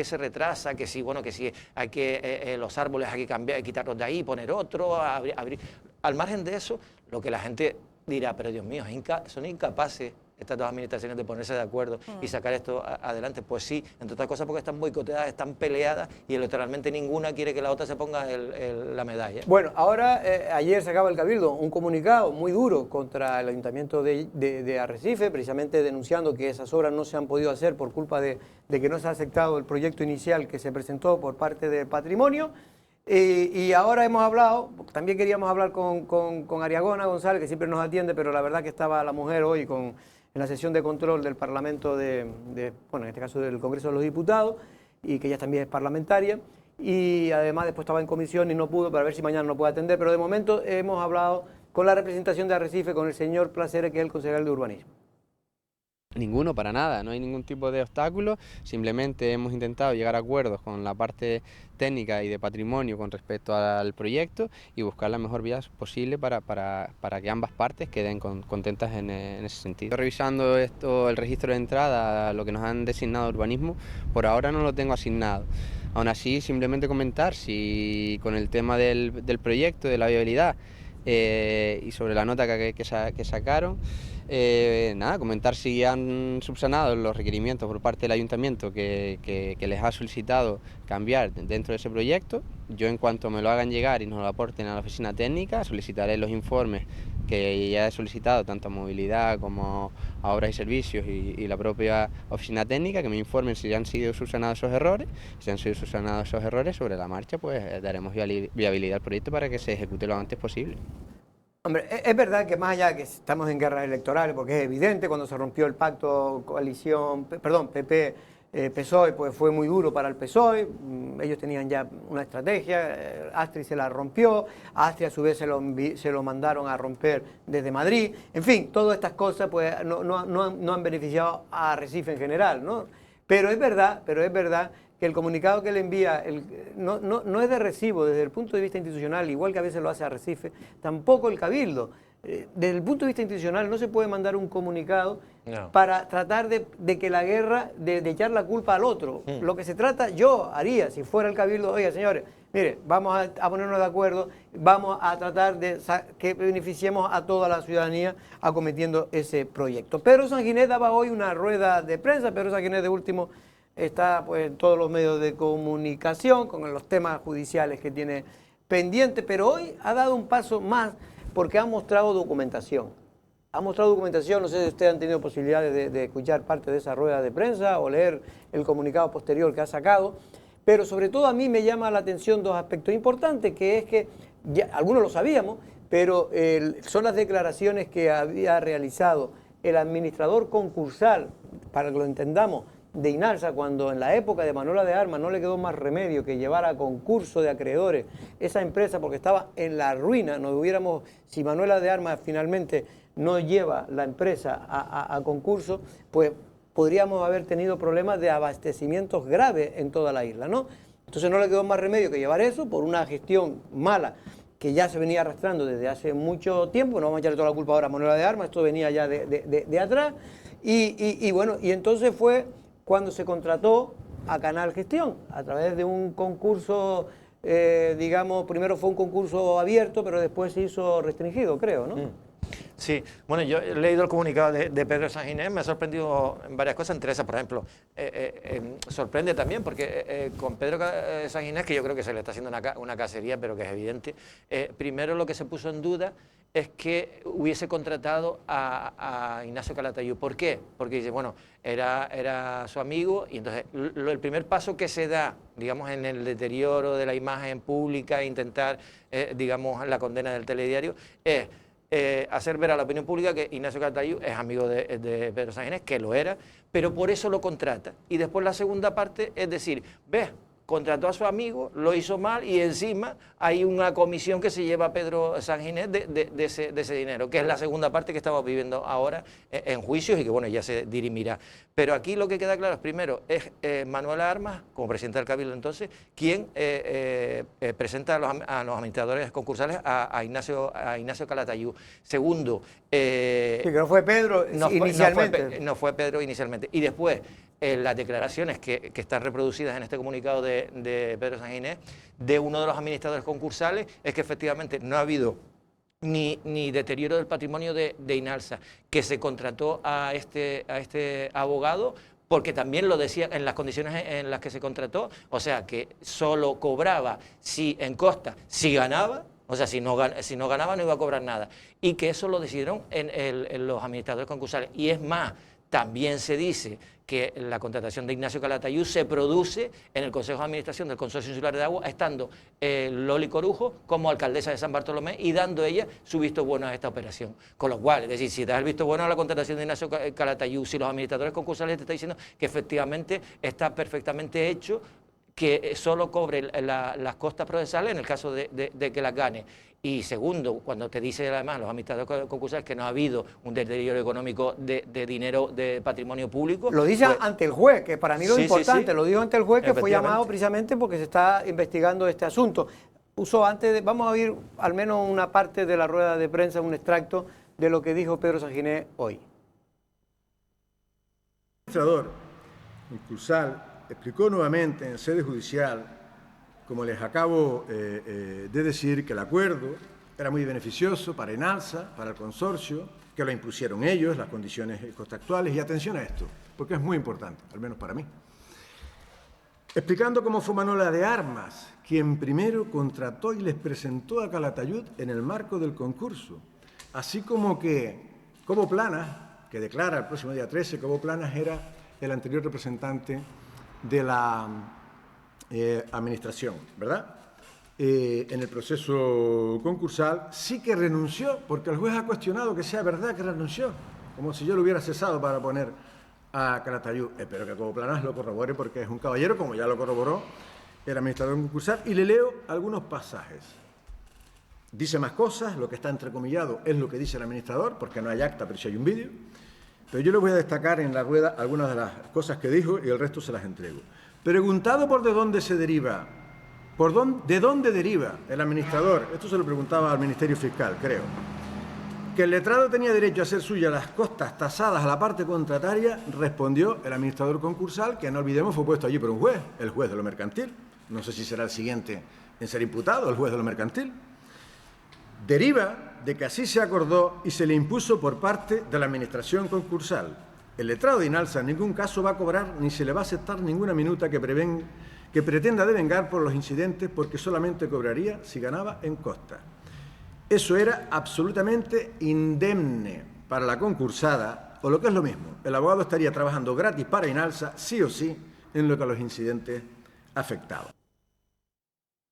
se retrasa, que si, bueno, que si hay que los árboles hay que cambiar, hay que quitarlos de ahí, poner otro, abrir. Al margen de eso, lo que la gente dirá, pero Dios mío, son incapaces estas dos administraciones de ponerse de acuerdo y sacar esto adelante. Pues sí, entre otras cosas porque están boicoteadas, están peleadas y electoralmente ninguna quiere que la otra se ponga la medalla. Bueno, ahora ayer sacaba el Cabildo un comunicado muy duro contra el Ayuntamiento de Arrecife, precisamente denunciando que esas obras no se han podido hacer por culpa de que no se ha aceptado el proyecto inicial que se presentó por parte del Patrimonio. Y ahora hemos hablado, también queríamos hablar con Ariagona González, que siempre nos atiende, pero la verdad que estaba la mujer hoy en la sesión de control del Parlamento bueno, en este caso del Congreso de los Diputados, y que ella también es parlamentaria, y además después estaba en comisión y no pudo, para ver si mañana no puede atender, pero de momento hemos hablado con la representación de Arrecife, con el señor Placeres, que es el concejal de Urbanismo. Ninguno, para nada, no hay ningún tipo de obstáculo, simplemente hemos intentado llegar a acuerdos con la parte técnica y de patrimonio con respecto al proyecto y buscar la mejor vía posible para que ambas partes queden contentas en ese sentido. Revisando el registro de entrada, lo que nos han designado urbanismo, por ahora no lo tengo asignado. Aún así, simplemente comentar si con el tema del proyecto, de la viabilidad y sobre la nota que sacaron, nada, comentar si han subsanado los requerimientos por parte del Ayuntamiento que les ha solicitado cambiar dentro de ese proyecto. Yo, en cuanto me lo hagan llegar y nos lo aporten a la oficina técnica, solicitaré los informes que ya he solicitado tanto a Movilidad como a Obras y Servicios y la propia oficina técnica, que me informen si han sido subsanados esos errores. Si han sido subsanados esos errores, sobre la marcha pues daremos viabilidad al proyecto para que se ejecute lo antes posible. Hombre, es verdad que más allá de que estamos en guerras electorales, porque es evidente, cuando se rompió el pacto PP-PSOE, pues fue muy duro para el PSOE, ellos tenían ya una estrategia, Astrid se la rompió, a Astrid a su vez se lo mandaron a romper desde Madrid, en fin, todas estas cosas pues no han beneficiado a Arrecife en general, ¿no? Pero es verdad que el comunicado que le envía no es de recibo desde el punto de vista institucional, igual que a veces lo hace Arrecife, tampoco el Cabildo. Desde el punto de vista institucional no se puede mandar un comunicado para tratar de que la guerra, de echar la culpa al otro. Lo que se trata, yo haría, si fuera el Cabildo, oiga señores, mire, vamos a ponernos de acuerdo, vamos a tratar de que beneficiemos a toda la ciudadanía acometiendo ese proyecto. Pedro Sanguinet daba hoy una rueda de prensa. Pedro Sanguinet, de último, está pues en todos los medios de comunicación con los temas judiciales que tiene pendientes, pero hoy ha dado un paso más porque ha mostrado documentación. Ha mostrado documentación, no sé si ustedes han tenido posibilidades de escuchar parte de esa rueda de prensa o leer el comunicado posterior que ha sacado, pero sobre todo a mí me llama la atención dos aspectos importantes, que es que, ya, algunos lo sabíamos, pero son las declaraciones que había realizado el administrador concursal, para que lo entendamos, de Inalsa, cuando en la época de Manuela de Armas no le quedó más remedio que llevar a concurso de acreedores esa empresa porque estaba en la ruina. Si Manuela de Armas finalmente no lleva la empresa a concurso, pues podríamos haber tenido problemas de abastecimientos graves en toda la isla, ¿no? Entonces no le quedó más remedio que llevar eso por una gestión mala que ya se venía arrastrando desde hace mucho tiempo. No vamos a echarle toda la culpa ahora a Manuela de Armas, esto venía ya de atrás. Y bueno, y entonces fue cuando se contrató a Canal Gestión, a través de un concurso, digamos, primero fue un concurso abierto, pero después se hizo restringido, creo, ¿no? Sí, bueno, yo he leído el comunicado de Pedro Sanginés, me ha sorprendido en varias cosas, entre esas, por ejemplo, sorprende también porque con Pedro Sanginés, que yo creo que se le está haciendo una cacería, pero que es evidente, primero lo que se puso en duda es que hubiese contratado a Ignacio Calatayud. ¿Por qué? Porque dice, bueno, era su amigo y entonces el primer paso que se da, digamos, en el deterioro de la imagen pública e intentar, digamos, la condena del telediario, es hacer ver a la opinión pública que Ignacio Calatayud es amigo de Pedro Sanginés, que lo era, pero por eso lo contrata. Y después la segunda parte es decir, ves, contrató a su amigo, lo hizo mal y encima hay una comisión que se lleva a Pedro Sanginés de ese dinero, que es la segunda parte que estamos viviendo ahora en juicios y que bueno, ya se dirimirá. Pero aquí lo que queda claro es, primero, es Manuel Armas, como presidente del Cabildo entonces, quien presenta a los administradores concursales a Ignacio Calatayud. Segundo... sí, que no fue Pedro inicialmente. No fue Pedro inicialmente. Y después... las declaraciones que están reproducidas en este comunicado de Pedro Sanginés, de uno de los administradores concursales, es que efectivamente no ha habido ni deterioro del patrimonio de Inalsa, que se contrató a este abogado, porque también lo decía en las condiciones en las que se contrató, o sea, que solo cobraba en costa si ganaba, o sea, si no ganaba no iba a cobrar nada, y que eso lo decidieron en los administradores concursales. Y es más, también se dice que la contratación de Ignacio Calatayud se produce en el Consejo de Administración del Consorcio Insular de Agua, estando Loli Corujo como alcaldesa de San Bartolomé y dando ella su visto bueno a esta operación. Con lo cual, es decir, si das el visto bueno a la contratación de Ignacio Calatayud, si los administradores concursales te están diciendo que efectivamente está perfectamente hecho, que solo cobre las costas procesales en el caso de que las gane. Y segundo, cuando te dice además los administradores concursales que no ha habido un deterioro económico de dinero, de patrimonio público. Lo dice pues, ante el juez, que para mí lo importante, lo dijo ante el juez, que fue llamado precisamente porque se está investigando este asunto. Vamos a oír al menos una parte de la rueda de prensa, un extracto de lo que dijo Pedro Sanginés hoy. El administrador concursal explicó nuevamente en sede judicial, como les acabo de decir, que el acuerdo era muy beneficioso para Inalsa, para el consorcio, que lo impusieron ellos, las condiciones contractuales, y atención a esto, porque es muy importante, al menos para mí. Explicando cómo fue Manuel de Armas quien primero contrató y les presentó a Calatayud en el marco del concurso, así como que Cobo Planas, que declara el próximo día 13, Cobo Planas era el anterior representante de la administración, ¿verdad? En el proceso concursal sí que renunció, porque el juez ha cuestionado que sea verdad que renunció, como si yo lo hubiera cesado para poner a Calatayud. Espero que Cobo Planas lo corrobore porque es un caballero, como ya lo corroboró el administrador concursal, y le leo algunos pasajes. Dice más cosas, lo que está entrecomillado es lo que dice el administrador, porque no hay acta, pero sí hay un vídeo. Pero yo les voy a destacar en la rueda algunas de las cosas que dijo y el resto se las entrego. Preguntado por de dónde se deriva, de dónde deriva el administrador, esto se lo preguntaba al Ministerio Fiscal, creo, que el letrado tenía derecho a hacer suya las costas tasadas a la parte contrataria, respondió el administrador concursal, que no olvidemos fue puesto allí por un juez, el juez de lo mercantil, no sé si será el siguiente en ser imputado, el juez de lo mercantil. Deriva de que así se acordó y se le impuso por parte de la administración concursal. El letrado de Inalsa en ningún caso va a cobrar ni se le va a aceptar ninguna minuta que pretenda devengar por los incidentes, porque solamente cobraría si ganaba en costa. Eso era absolutamente indemne para la concursada, o lo que es lo mismo, el abogado estaría trabajando gratis para Inalsa, sí o sí, en lo que a los incidentes afectaban.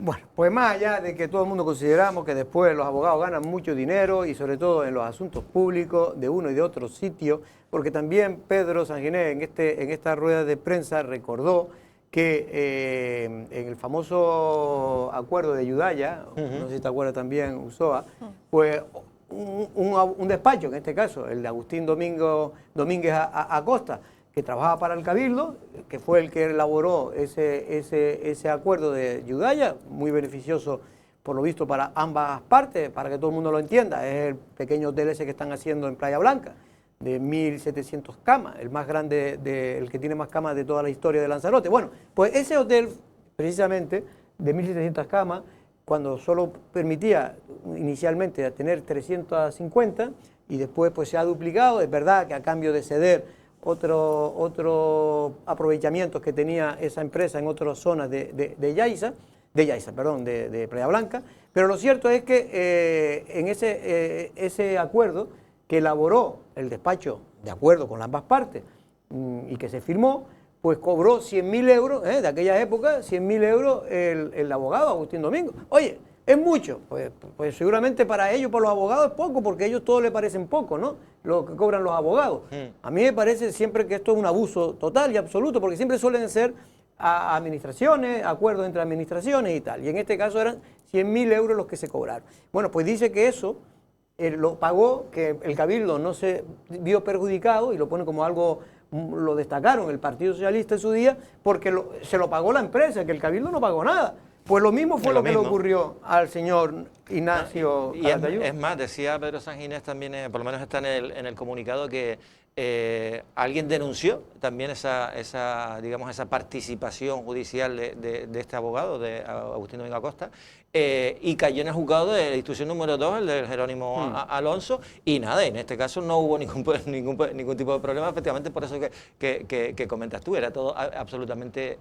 Bueno, pues más allá de que todo el mundo consideramos que después los abogados ganan mucho dinero y sobre todo en los asuntos públicos de uno y de otro sitio, porque también Pedro Sanginés en esta rueda de prensa recordó que en el famoso acuerdo de Yudaya, no sé si te acuerdas también, Ulloa, pues un despacho, en este caso, el de Agustín Domínguez Acosta, que trabajaba para el Cabildo, que fue el que elaboró ese acuerdo de Yudaya, muy beneficioso por lo visto para ambas partes, para que todo el mundo lo entienda. Es el pequeño hotel ese que están haciendo en Playa Blanca, de 1.700 camas, el más grande, el que tiene más camas de toda la historia de Lanzarote. Bueno, pues ese hotel, precisamente, de 1.700 camas, cuando solo permitía inicialmente tener 350, y después pues se ha duplicado. Es verdad que a cambio de ceder otros aprovechamientos que tenía esa empresa en otras zonas de Playa Blanca, pero lo cierto es que en ese acuerdo que elaboró el despacho de acuerdo con ambas partes y que se firmó, pues cobró 100.000 euros, de aquella época, 100.000 euros el abogado Agustín Domingo. Oye, ¿es mucho? Pues seguramente para ellos, para los abogados, es poco, porque a ellos todo les parecen poco, ¿no? Lo que cobran los abogados. A mí me parece siempre que esto es un abuso total y absoluto, porque siempre suelen ser a administraciones, acuerdos entre administraciones y tal. Y en este caso eran 100.000 euros los que se cobraron. Bueno, pues dice que eso lo pagó, que el Cabildo no se vio perjudicado, y lo pone como algo, lo destacaron el Partido Socialista en su día, porque se lo pagó la empresa, que el Cabildo no pagó nada. Pues lo mismo fue lo que le ocurrió al señor Ignacio Calatayud. Es más, decía Pedro Sanginés también, por lo menos está en el comunicado, que alguien denunció también esa participación judicial de este abogado, de Agustín Domingo Acosta, y cayó en el juzgado de la instrucción número 2, el de Jerónimo Alonso, y nada, en este caso no hubo ningún tipo de problema, efectivamente, por eso que comentas tú, era todo absolutamente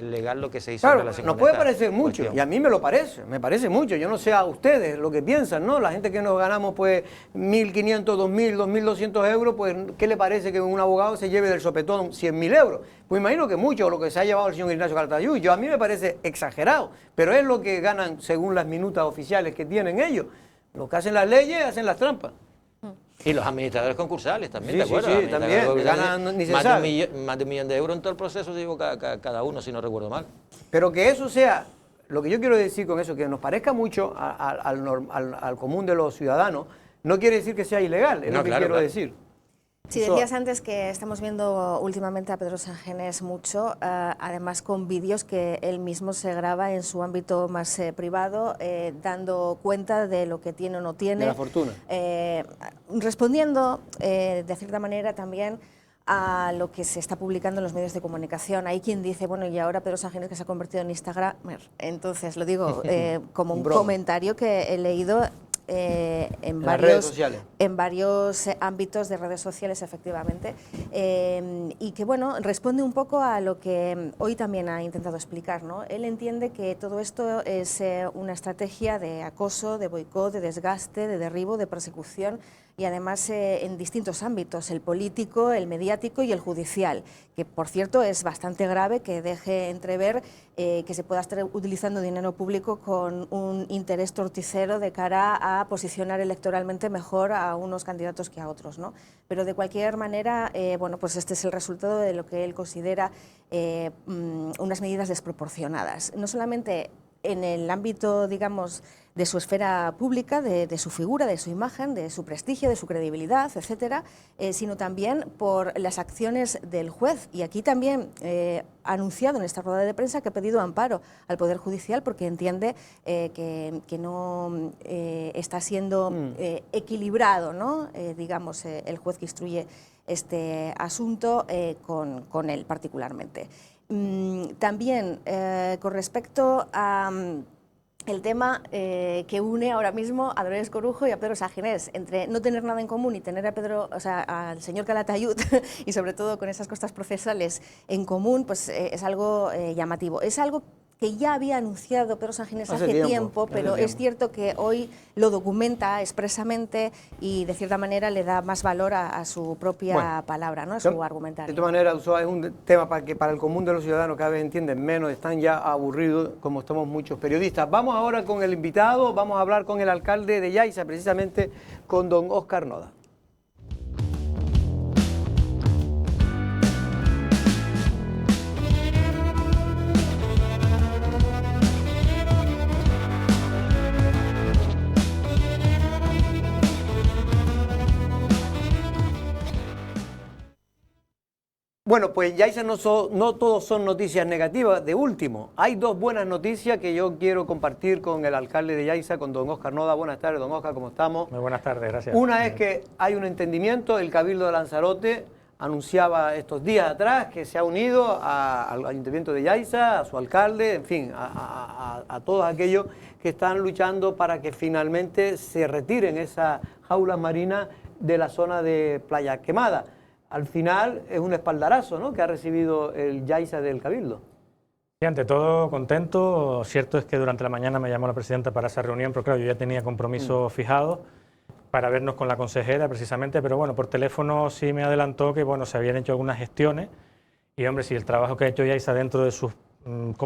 legal lo que se hizo. Claro, en relación nos con puede esta parecer mucho, cuestión. y a mí me parece mucho. Yo no sé a ustedes lo que piensan, ¿no? La gente que nos ganamos pues 1.500, 2.000, 2.200 euros, pues ¿qué le parece que un abogado se lleve del sopetón 100.000 euros? Pues imagino que mucho lo que se ha llevado el señor Ignacio Calatayud. A mí me parece exagerado, pero es lo que ganan según las minutas oficiales que tienen ellos. Los que hacen las leyes hacen las trampas. Y los administradores concursales también, Sí, ¿te acuerdas? sí, también, ganan, ni se sabe. Más de 1 millón de euros en todo el proceso, se llevó cada uno, si no recuerdo mal. Pero que eso sea, lo que yo quiero decir con eso, que nos parezca mucho al común de los ciudadanos, no quiere decir que sea ilegal, es lo que quiero decir. Sí, decías antes que estamos viendo últimamente a Pedro Sanginés mucho, además con vídeos que él mismo se graba en su ámbito más privado, dando cuenta de lo que tiene o no tiene. De la fortuna. Respondiendo, de cierta manera, también a lo que se está publicando en los medios de comunicación. Hay quien dice, bueno, y ahora Pedro Sanginés que se ha convertido en Instagramer. Entonces, lo digo como un comentario que he leído en varios ámbitos de redes sociales, efectivamente, y que bueno, responde un poco a lo que hoy también ha intentado explicar, ¿no? Él entiende que todo esto es una estrategia de acoso, de boicot, de desgaste, de derribo, de persecución, y además en distintos ámbitos, el político, el mediático y el judicial, que por cierto es bastante grave que deje entrever que se pueda estar utilizando dinero público con un interés torticero de cara a posicionar electoralmente mejor a unos candidatos que a otros, ¿no? Pero de cualquier manera, bueno, pues este es el resultado de lo que él considera unas medidas desproporcionadas, no solamente en el ámbito, digamos, de su esfera pública, de su figura, de su imagen, de su prestigio, de su credibilidad, etcétera, sino también por las acciones del juez. Y aquí también ha anunciado en esta rueda de prensa que ha pedido amparo al Poder Judicial porque entiende que no está siendo equilibrado, ¿no? Digamos, el juez que instruye este asunto con él particularmente. También con respecto a el tema que une ahora mismo a Dolores Corujo y a Pedro Sanginés, entre no tener nada en común y tener al señor Calatayud y sobre todo con esas costas procesales en común, pues es algo llamativo. Es algo que ya había anunciado Pedro Sanginés hace tiempo, pero es cierto que hoy lo documenta expresamente y de cierta manera le da más valor a su propia palabra, ¿no? A su argumentario. De todas maneras, es un tema que para el común de los ciudadanos cada vez entienden menos, están ya aburridos como estamos muchos periodistas. Vamos ahora con el invitado, vamos a hablar con el alcalde de Yaiza, precisamente con don Óscar Noda. Bueno, pues Yaiza no todos son noticias negativas. De último, hay dos buenas noticias que yo quiero compartir con el alcalde de Yaiza, con don Óscar Noda. Buenas tardes, don Óscar, ¿cómo estamos? Muy buenas tardes, gracias. Una es que hay un entendimiento, el Cabildo de Lanzarote anunciaba estos días atrás que se ha unido al Ayuntamiento de Yaiza, a su alcalde, en fin, a todos aquellos que están luchando para que finalmente se retiren esas jaulas marinas de la zona de Playa Quemada. Al final es un espaldarazo, ¿no?, que ha recibido el Yaiza del Cabildo. Sí, ante todo contento. Cierto es que durante la mañana me llamó la presidenta para esa reunión, pero claro, yo ya tenía compromisos fijados para vernos con la consejera precisamente, pero bueno, por teléfono sí me adelantó que bueno, se habían hecho algunas gestiones y hombre, si el trabajo que ha hecho Yaiza dentro de sus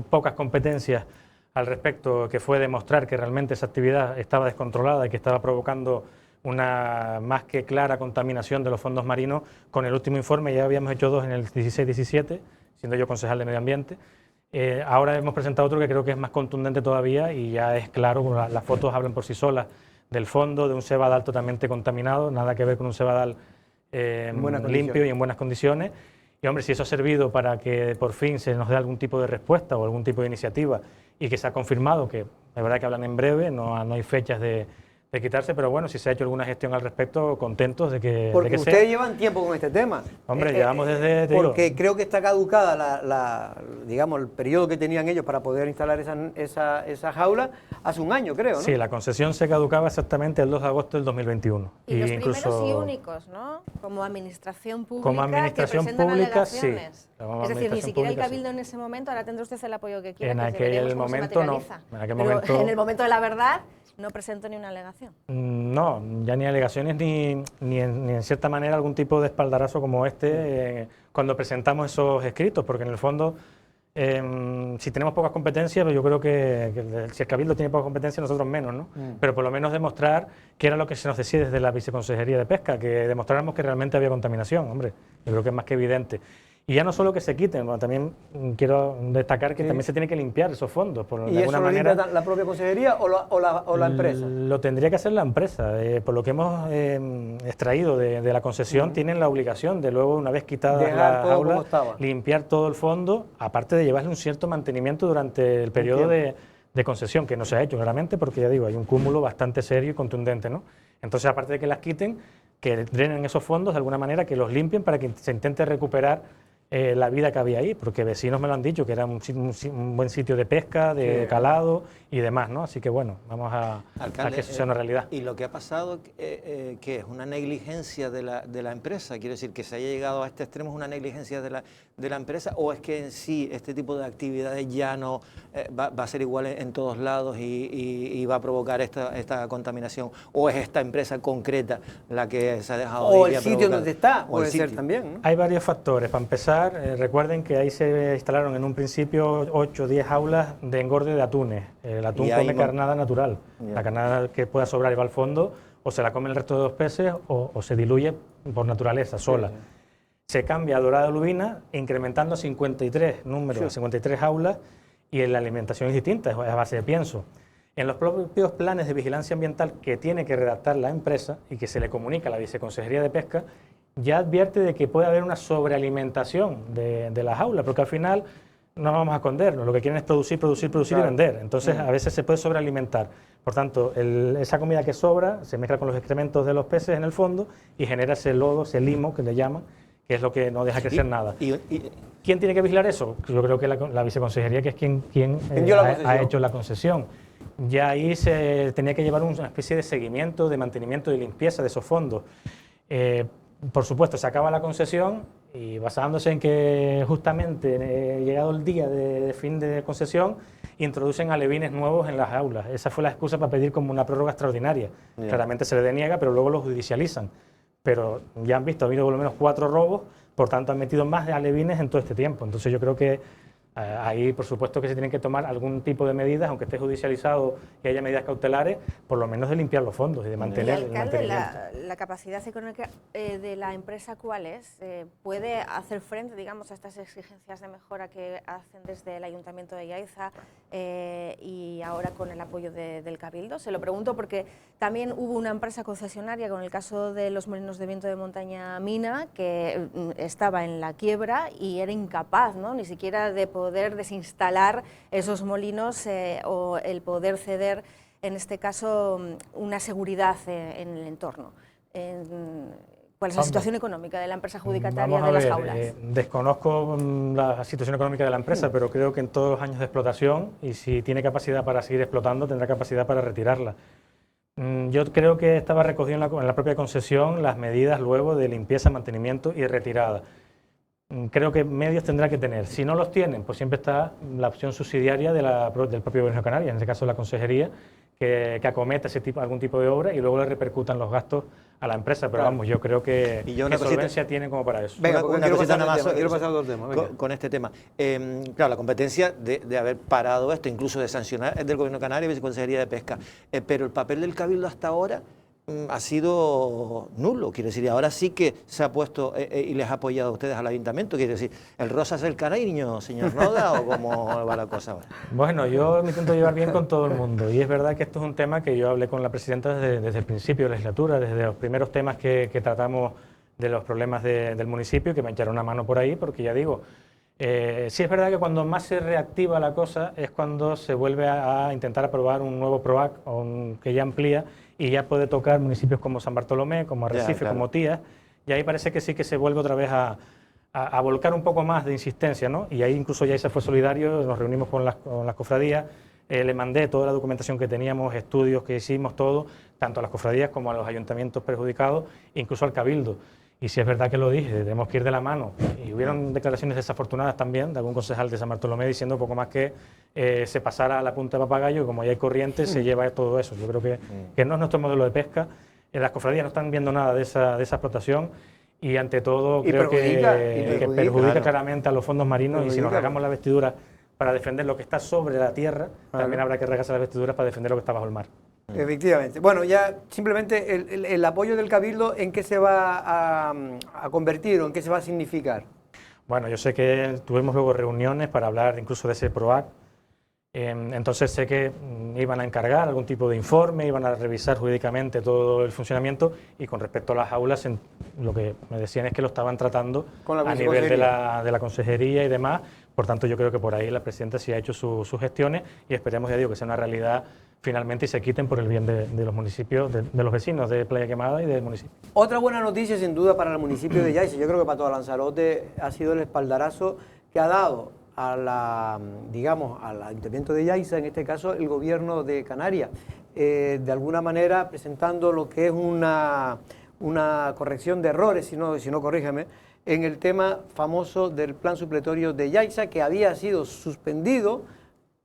pocas competencias al respecto, que fue demostrar que realmente esa actividad estaba descontrolada y que estaba provocando una más que clara contaminación de los fondos marinos, con el último informe ya habíamos hecho 2 en el 16-17, siendo yo concejal de Medio Ambiente. Ahora hemos presentado otro que creo que es más contundente todavía y ya es claro, las fotos hablan por sí solas del fondo, de un cebadal totalmente contaminado, nada que ver con un cebadal limpio y en buenas condiciones. Y hombre, si eso ha servido para que por fin se nos dé algún tipo de respuesta o algún tipo de iniciativa y que se ha confirmado, que es verdad que hablan en breve, no hay fechas de quitarse, pero bueno, si se ha hecho alguna gestión al respecto, contentos de que Porque de que ustedes sea. llevan tiempo con este tema. Hombre, llevamos desde... Porque creo que está caducada digamos, el periodo que tenían ellos para poder instalar esa jaula hace un año, creo, ¿no? Sí, la concesión se caducaba exactamente el 2 de agosto del 2021. Y los incluso, primeros y únicos, ¿no? Como administración pública, como administración que presentan pública, sí. alegaciones. Como Es decir, ni administración siquiera el pública, Cabildo en ese momento, ahora tendrá usted el apoyo que quiera. En que aquel veremos cómo se momento no. materializa. En aquel Pero momento, en el momento de la verdad no presento ni una alegación. No, ya ni alegaciones ni en cierta manera algún tipo de espaldarazo como este cuando presentamos esos escritos, porque en el fondo, si tenemos pocas competencias, pues yo creo que si el Cabildo tiene pocas competencias, nosotros menos, ¿no? Pero por lo menos demostrar que era lo que se nos decía desde la Viceconsejería de Pesca, que demostráramos que realmente había contaminación, hombre, yo creo que es más que evidente. Y ya no solo que se quiten, bueno, también quiero destacar que también se tiene que limpiar esos fondos. ¿Y eso lo limpia la propia consejería o la empresa? Lo tendría que hacer la empresa. Por lo que hemos extraído de la concesión, tienen la obligación de luego, una vez quitada la jaula, limpiar todo el fondo, aparte de llevarle un cierto mantenimiento durante el periodo de concesión, que no se ha hecho claramente, porque ya digo, hay un cúmulo bastante serio y contundente, ¿no? Entonces, aparte de que las quiten, que drenen esos fondos de alguna manera, que los limpien para que se intente recuperar la vida que había ahí, porque vecinos me lo han dicho, que era un buen sitio de pesca, de calado y demás, ¿no? Así que bueno, vamos a que eso sea una realidad. Y lo que ha pasado, que es una negligencia de la empresa, quiero decir, que se haya llegado a este extremo, ¿es una negligencia de la empresa o es que en sí este tipo de actividades ya no va a ser igual en todos lados y va a provocar esta contaminación? ¿O es esta empresa concreta la que se ha dejado o de ir el a sitio provocar? donde está, puede ser también, ¿no? Hay varios factores. Para empezar, recuerden que ahí se instalaron en un principio 8 o 10 jaulas de engorde de atunes. El atún come carnada natural. La carnada que pueda sobrar y va al fondo, o se la come el resto de los peces o se diluye por naturaleza, sola. Se cambia a dorada lubina, incrementando a 53 números, 53 jaulas, y la alimentación es distinta, es a base de pienso. En los propios planes de vigilancia ambiental que tiene que redactar la empresa y que se le comunica a la Viceconsejería de Pesca, ya advierte de que puede haber una sobrealimentación de la jaula, porque al final no vamos a escondernos, lo que quieren es producir y vender, entonces a veces se puede sobrealimentar. Por tanto, esa comida que sobra se mezcla con los excrementos de los peces en el fondo y genera ese lodo, ese limo que le llaman, que es lo que no deja crecer nada. ¿Quién tiene que vigilar eso? Yo creo que la Viceconsejería, que es quien ha hecho la concesión. Ya ahí se tenía que llevar una especie de seguimiento, de mantenimiento y limpieza de esos fondos. Por supuesto, se acaba la concesión y basándose en que justamente llegado el día de fin de concesión, introducen alevines nuevos en las aulas. Esa fue la excusa para pedir como una prórroga extraordinaria. Claramente se le deniega, pero luego lo judicializan. Pero ya han visto, ha habido por lo menos 4 robos, por tanto han metido más de alevines en todo este tiempo. Entonces yo creo que ahí, por supuesto, que se tienen que tomar algún tipo de medidas, aunque esté judicializado y haya medidas cautelares, por lo menos de limpiar los fondos y de mantener el mantenimiento. La capacidad económica de la empresa, ¿cuál es? ¿Puede hacer frente, digamos, a estas exigencias de mejora que hacen desde el Ayuntamiento de Yaiza y ahora con el apoyo del Cabildo? Se lo pregunto porque también hubo una empresa concesionaria con el caso de los molinos de viento de montaña Mina, que estaba en la quiebra y era incapaz, ¿no?, ni siquiera de poder desinstalar esos molinos o el poder ceder, en este caso, una seguridad en el entorno. ¿Cuál es la situación económica de la empresa adjudicataria de las jaulas? Desconozco la situación económica de la empresa, pero creo que en todos los años de explotación, y si tiene capacidad para seguir explotando, tendrá capacidad para retirarla. Yo creo que estaba recogido en la propia concesión las medidas luego de limpieza, mantenimiento y retirada. Creo que medios tendrá que tener. Si no los tienen, pues siempre está la opción subsidiaria del propio Gobierno de Canarias, en este caso la Consejería, que acometa algún tipo de obra y luego le repercutan los gastos a la empresa. Pero vamos, yo creo que solvencia tiene como para eso. Venga, una cosita nada más quiero pasar a otro tema. Con este tema. Claro, la competencia de haber parado esto, incluso de sancionar, es del Gobierno de Canarias y Viceconsejería de Pesca. Pero el papel del Cabildo hasta ahora ha sido nulo, quiere decir, y ahora sí que se ha puesto y les ha apoyado a ustedes al ayuntamiento, quiere decir, ¿el rosa es el cariño, señor Roda, o cómo va la cosa ahora? Bueno, yo me intento llevar bien con todo el mundo, y es verdad que esto es un tema que yo hablé con la presidenta desde el principio de la legislatura, desde los primeros temas que tratamos de los problemas del municipio, que me echaron una mano por ahí, porque ya digo, sí es verdad que cuando más se reactiva la cosa es cuando se vuelve a intentar aprobar un nuevo PROAC que ya amplía y ya puede tocar municipios como San Bartolomé, como Arrecife, como Tías, y ahí parece que sí que se vuelve otra vez a volcar un poco más de insistencia, ¿no? Y ahí incluso ya se fue solidario, nos reunimos con las cofradías, le mandé toda la documentación que teníamos, estudios que hicimos, todo, tanto a las cofradías como a los ayuntamientos perjudicados, incluso al Cabildo. Y si es verdad que lo dije, tenemos que ir de la mano. Y hubieron declaraciones desafortunadas también de algún concejal de San Bartolomé diciendo poco más que se pasara a la punta de papagayo y como ya hay corriente se lleva todo eso. Yo creo que no es nuestro modelo de pesca. Las cofradías no están viendo nada de esa explotación y ante todo creo que perjudica claramente a los fondos marinos y si nos regamos las vestiduras para defender lo que está sobre la tierra, también habrá que regarse las vestiduras para defender lo que está bajo el mar. Efectivamente. Bueno, ya simplemente el apoyo del Cabildo, ¿en qué se va a convertir o en qué se va a significar? Bueno, yo sé que tuvimos luego reuniones para hablar incluso de ese PROAC, entonces sé que iban a encargar algún tipo de informe, iban a revisar jurídicamente todo el funcionamiento y con respecto a las aulas, lo que me decían es que lo estaban tratando a nivel de la consejería y demás, por tanto yo creo que por ahí la presidenta sí ha hecho sus gestiones y esperemos, ya digo, que sea una realidad finalmente y se quiten por el bien de los municipios, de los vecinos de Playa Quemada y del municipio. Otra buena noticia sin duda para el municipio de Yaiza, yo creo que para todo Lanzarote ha sido el espaldarazo que ha dado al Ayuntamiento de Yaiza, en este caso el Gobierno de Canarias, de alguna manera presentando lo que es una corrección de errores, si no corrígeme, en el tema famoso del plan supletorio de Yaiza, que había sido suspendido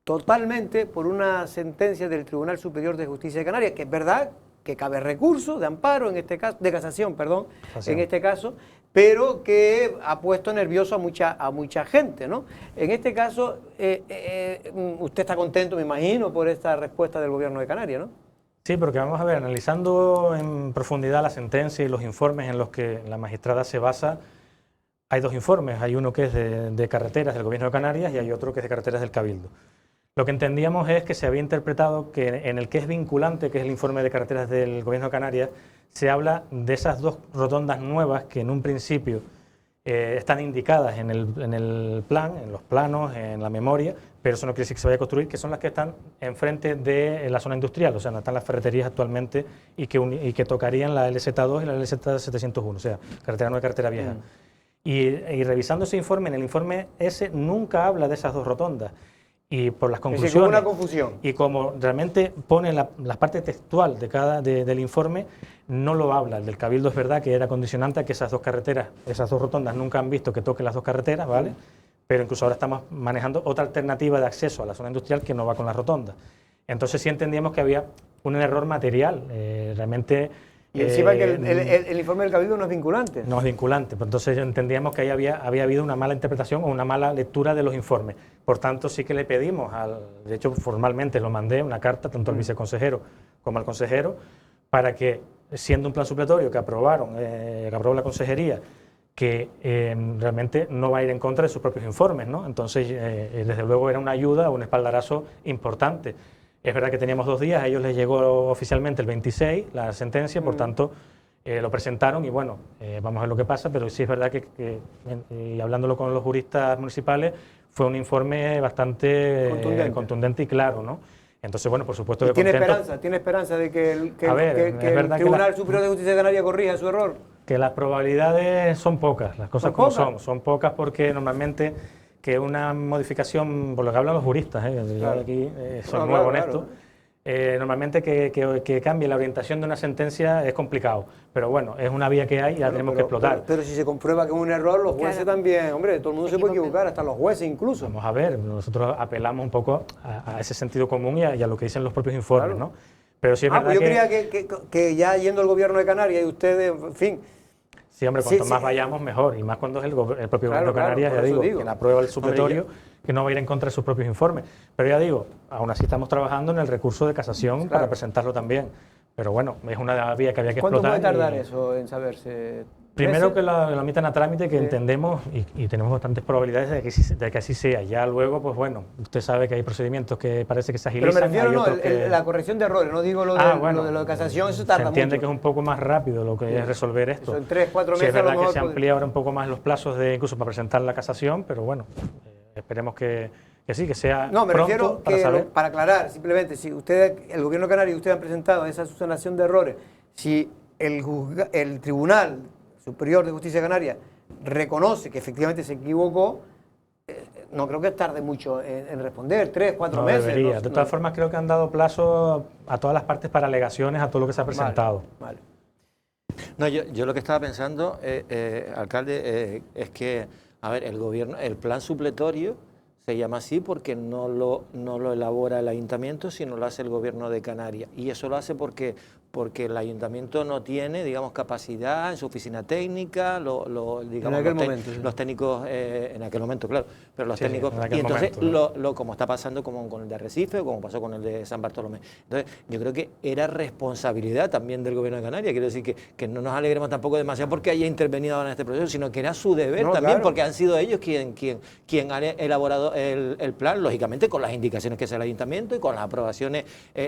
totalmente por una sentencia del Tribunal Superior de Justicia de Canarias, que es verdad que cabe recurso de amparo, en este caso, de casación, perdón, en este caso, pero que ha puesto nervioso a mucha gente, ¿no? En este caso, usted está contento, me imagino, por esta respuesta del Gobierno de Canarias, ¿no? Sí, porque vamos a ver, analizando en profundidad la sentencia y los informes en los que la magistrada se basa, hay dos informes, hay uno que es de carreteras del Gobierno de Canarias y hay otro que es de carreteras del Cabildo. Lo que entendíamos es que se había interpretado que en el que es vinculante, que es el informe de carreteras del Gobierno de Canarias, se habla de esas dos rotondas nuevas que en un principio están indicadas en el plan, en los planos, en la memoria, pero eso no quiere decir que se vaya a construir, que son las que están enfrente de la zona industrial, o sea, no están las ferreterías actualmente y que tocarían la LZ2 y la LZ701, o sea, carretera nueva y carretera vieja. Y revisando ese informe, en el informe ese nunca habla de esas dos rotondas. Y por las conclusiones, es una confusión. Y como realmente pone la parte textual del informe, no lo habla. El del Cabildo es verdad que era condicionante a que esas dos carreteras, esas dos rotondas nunca han visto que toquen las dos carreteras, ¿vale? Pero incluso ahora estamos manejando otra alternativa de acceso a la zona industrial que no va con las rotondas. Entonces sí entendíamos que había un error material, realmente... Y encima que el informe del Cabildo no es vinculante. No es vinculante, pues entonces entendíamos que ahí había habido una mala interpretación o una mala lectura de los informes. Por tanto, sí que le pedimos, de hecho formalmente lo mandé, una carta tanto al viceconsejero como al consejero, para que, siendo un plan supletorio que aprobó la consejería, que realmente no va a ir en contra de sus propios informes, ¿no? Entonces, desde luego era una ayuda, un espaldarazo importante. Es verdad que teníamos 2 días, a ellos les llegó oficialmente el 26 la sentencia, por tanto lo presentaron y bueno, vamos a ver lo que pasa, pero sí es verdad que y hablándolo con los juristas municipales, fue un informe bastante contundente y claro, ¿no? Entonces, bueno, por supuesto que ¿Tiene esperanza de que el Tribunal Superior de Justicia de Canarias corrija su error? Que las probabilidades son pocas, las cosas como son pocas porque normalmente... que una modificación, por lo que hablan los juristas, yo aquí soy nuevo en esto, Normalmente que cambie la orientación de una sentencia es complicado, pero bueno, es una vía que hay y la tenemos que explotar. Pero si se comprueba que es un error, los jueces también, hombre, todo el mundo se puede equivocar, hasta los jueces incluso. Vamos a ver, nosotros apelamos un poco a ese sentido común y a lo que dicen los propios informes, ¿no? Pero sí es verdad yo creía que ya yendo el gobierno de Canarias y ustedes, en fin... Sí, hombre, cuanto más vayamos, mejor, y más cuando es el propio gobierno de Canarias, ya digo, que la aprueba el supletorio, que no va a ir en contra de sus propios informes. Pero ya digo, aún así estamos trabajando en el recurso de casación para presentarlo también. Pero bueno, es una vía que había que explotar. ¿Cuánto puede tardar eso en saberse? Primero que lo admitan a trámite, que entendemos y tenemos bastantes probabilidades de que así sea. Ya luego, pues bueno, usted sabe que hay procedimientos que parece que se agilizan. Pero me refiero la corrección de errores, no digo lo de casación, eso tarda mucho. Se entiende que es un poco más rápido lo que es resolver esto. Eso en 3, 4 meses. Sí, es verdad que se amplía ahora un poco más los plazos incluso para presentar la casación, pero bueno, esperemos que sí, que sea no, me pronto refiero para saber. Para aclarar, simplemente, si el gobierno canario y ustedes han presentado esa subsanación de errores, si el Tribunal Superior de Justicia Canaria reconoce que efectivamente se equivocó, no creo que tarde mucho en responder, 3, 4 meses. Debería. De todas formas, creo que han dado plazo a todas las partes para alegaciones a todo lo que se ha presentado. Vale. No, yo lo que estaba pensando, alcalde, es que, a ver, el plan supletorio se llama así porque no lo elabora el ayuntamiento, sino lo hace el gobierno de Canarias. Y eso lo hace porque el ayuntamiento no tiene, digamos, capacidad en su oficina técnica, los técnicos, en aquel momento, claro, pero los técnicos, y entonces como está pasando como con el de Arrecife o como pasó con el de San Bartolomé. Entonces, yo creo que era responsabilidad también del gobierno de Canarias, quiero decir que no nos alegremos tampoco demasiado porque haya intervenido en este proceso, sino que era su deber también, porque han sido ellos quien han elaborado el plan, lógicamente con las indicaciones que hace el ayuntamiento y con las aprobaciones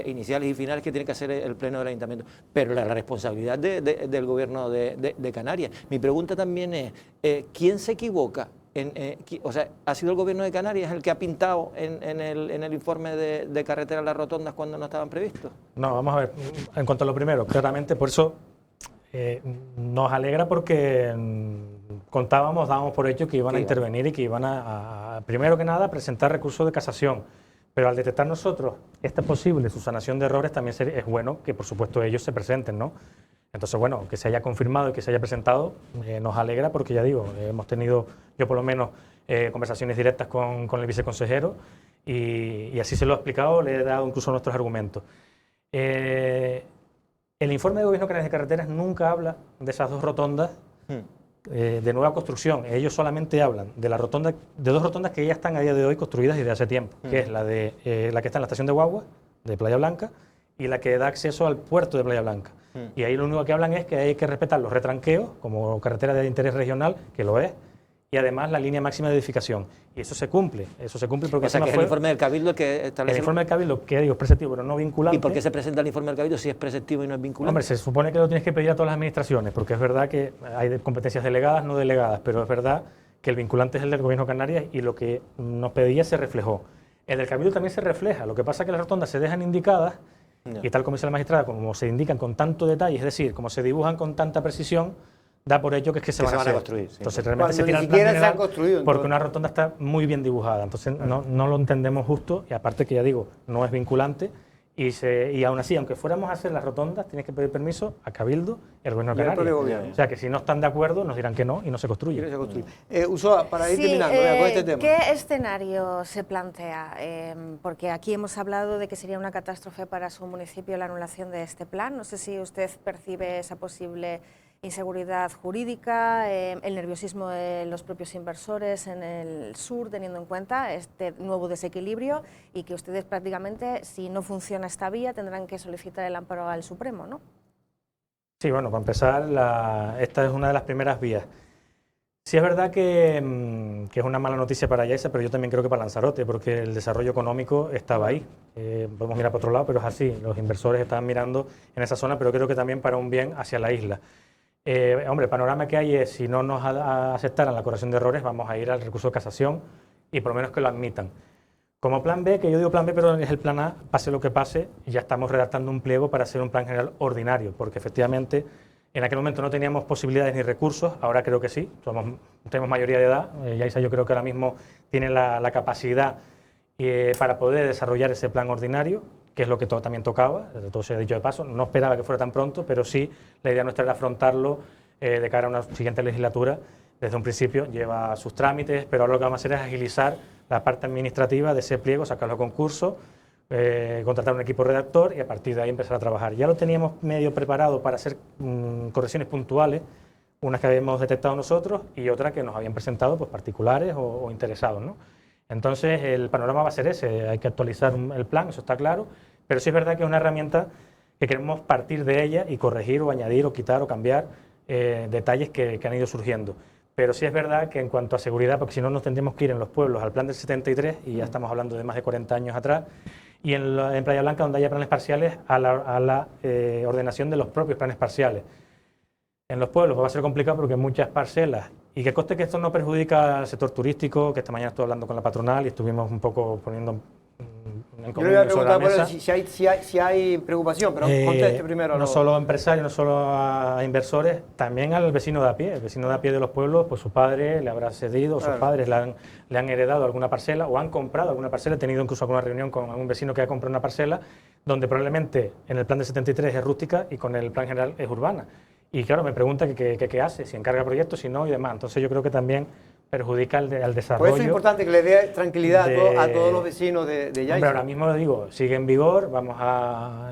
iniciales y finales que tiene que hacer el pleno del ayuntamiento. Pero la responsabilidad del gobierno de Canarias. Mi pregunta también es, ¿quién se equivoca? O sea, ¿ha sido el gobierno de Canarias el que ha pintado en el informe de carretera las rotondas cuando no estaban previstos? No, vamos a ver, en cuanto a lo primero, claramente por eso nos alegra porque dábamos por hecho que iban a intervenir y que iban a primero que nada, presentar recursos de casación. Pero al detectar nosotros esta posible subsanación de errores, también es bueno que, por supuesto, ellos se presenten, ¿no? Entonces, bueno, que se haya confirmado y que se haya presentado nos alegra porque, ya digo, hemos tenido, yo por lo menos, conversaciones directas con el viceconsejero y así se lo he explicado, le he dado incluso nuestros argumentos. El informe de Gobierno Canario de Carreteras nunca habla de esas dos rotondas de nueva construcción. Ellos solamente hablan de dos rotondas que ya están a día de hoy construidas desde hace tiempo, que es la que está en la estación de Guagua, de Playa Blanca, y la que da acceso al puerto de Playa Blanca. Y ahí lo único que hablan es que hay que respetar los retranqueos, como carretera de interés regional, que lo es, y además la línea máxima de edificación. Y eso se cumple porque... O sea, que es el informe del Cabildo que establece... El informe del Cabildo, que digo, es preceptivo, pero no vinculante. ¿Y por qué se presenta el informe del Cabildo si es preceptivo y no es vinculante? Hombre, se supone que lo tienes que pedir a todas las administraciones, porque es verdad que hay competencias delegadas, no delegadas, pero es verdad que el vinculante es el del Gobierno de Canarias y lo que nos pedía se reflejó. El del Cabildo también se refleja, lo que pasa es que las rotondas se dejan indicadas y tal como dice la magistrada, como se indican con tanto detalle, es decir, como se dibujan con tanta precisión, da por hecho que es que se van a construir. Sí. Entonces realmente se tira el plan general porque una rotonda está muy bien dibujada, entonces no lo entendemos justo y aparte que ya digo, no es vinculante y aún así, aunque fuéramos a hacer las rotondas, tienes que pedir permiso a Cabildo y al Gobierno de Canarias. O sea que si no están de acuerdo nos dirán que no y no se construye. Ulloa, para ir terminando con este tema. ¿Qué escenario se plantea? Porque aquí hemos hablado de que sería una catástrofe para su municipio la anulación de este plan. No sé si usted percibe esa posible inseguridad jurídica, el nerviosismo de los propios inversores en el sur, teniendo en cuenta este nuevo desequilibrio y que ustedes prácticamente, si no funciona esta vía, tendrán que solicitar el amparo al Supremo, ¿no? Sí, bueno, para empezar, esta es una de las primeras vías. Sí es verdad que es una mala noticia para Yaiza, pero yo también creo que para Lanzarote, porque el desarrollo económico estaba ahí. Podemos mirar para otro lado, pero es así. Los inversores estaban mirando en esa zona, pero creo que también para un bien hacia la isla. Hombre, el panorama que hay es, si no nos aceptaran la corrección de errores, vamos a ir al recurso de casación y por lo menos que lo admitan. Como plan B, que yo digo plan B, pero es el plan A, pase lo que pase, ya estamos redactando un pliego para hacer un plan general ordinario, porque efectivamente en aquel momento no teníamos posibilidades ni recursos, ahora creo que sí, tenemos mayoría de edad, Yaiza yo creo que ahora mismo tiene la capacidad para poder desarrollar ese plan ordinario, que es lo que también tocaba, todo se ha dicho de paso, no esperaba que fuera tan pronto, pero sí, la idea nuestra era afrontarlo de cara a una siguiente legislatura. Desde un principio lleva sus trámites, pero ahora lo que vamos a hacer es agilizar la parte administrativa de ese pliego, sacarlo a concurso, contratar un equipo redactor y a partir de ahí empezar a trabajar. Ya lo teníamos medio preparado para hacer correcciones puntuales, unas que habíamos detectado nosotros y otras que nos habían presentado pues, particulares o interesados, ¿no? Entonces el panorama va a ser ese, hay que actualizar el plan, eso está claro, pero sí es verdad que es una herramienta que queremos partir de ella y corregir o añadir o quitar o cambiar detalles que han ido surgiendo. Pero sí es verdad que en cuanto a seguridad, porque si no nos tendríamos que ir en los pueblos al plan del 73, y ya estamos hablando de más de 40 años atrás, y en Playa Blanca, donde haya planes parciales, a la ordenación de los propios planes parciales. En los pueblos va a ser complicado porque hay muchas parcelas, y que conste que esto no perjudica al sector turístico, que esta mañana estuve hablando con la patronal y estuvimos un poco poniendo en común sobre la mesa. Si hay preocupación, pero conteste primero. No solo a empresarios, no solo a inversores, también al vecino de a pie. El vecino de a pie de los pueblos, pues su padre le habrá cedido, sus padres le han heredado alguna parcela o han comprado alguna parcela. He tenido incluso alguna reunión con algún vecino que ha comprado una parcela donde probablemente en el plan de 73 es rústica y con el plan general es urbana. Y claro, me pregunta qué hace, si encarga proyectos, si no y demás. Entonces yo creo que también perjudica al desarrollo. Por eso es importante que le dé tranquilidad a todos los vecinos de Yaiza. Hombre, ahora mismo lo digo, sigue en vigor, vamos a...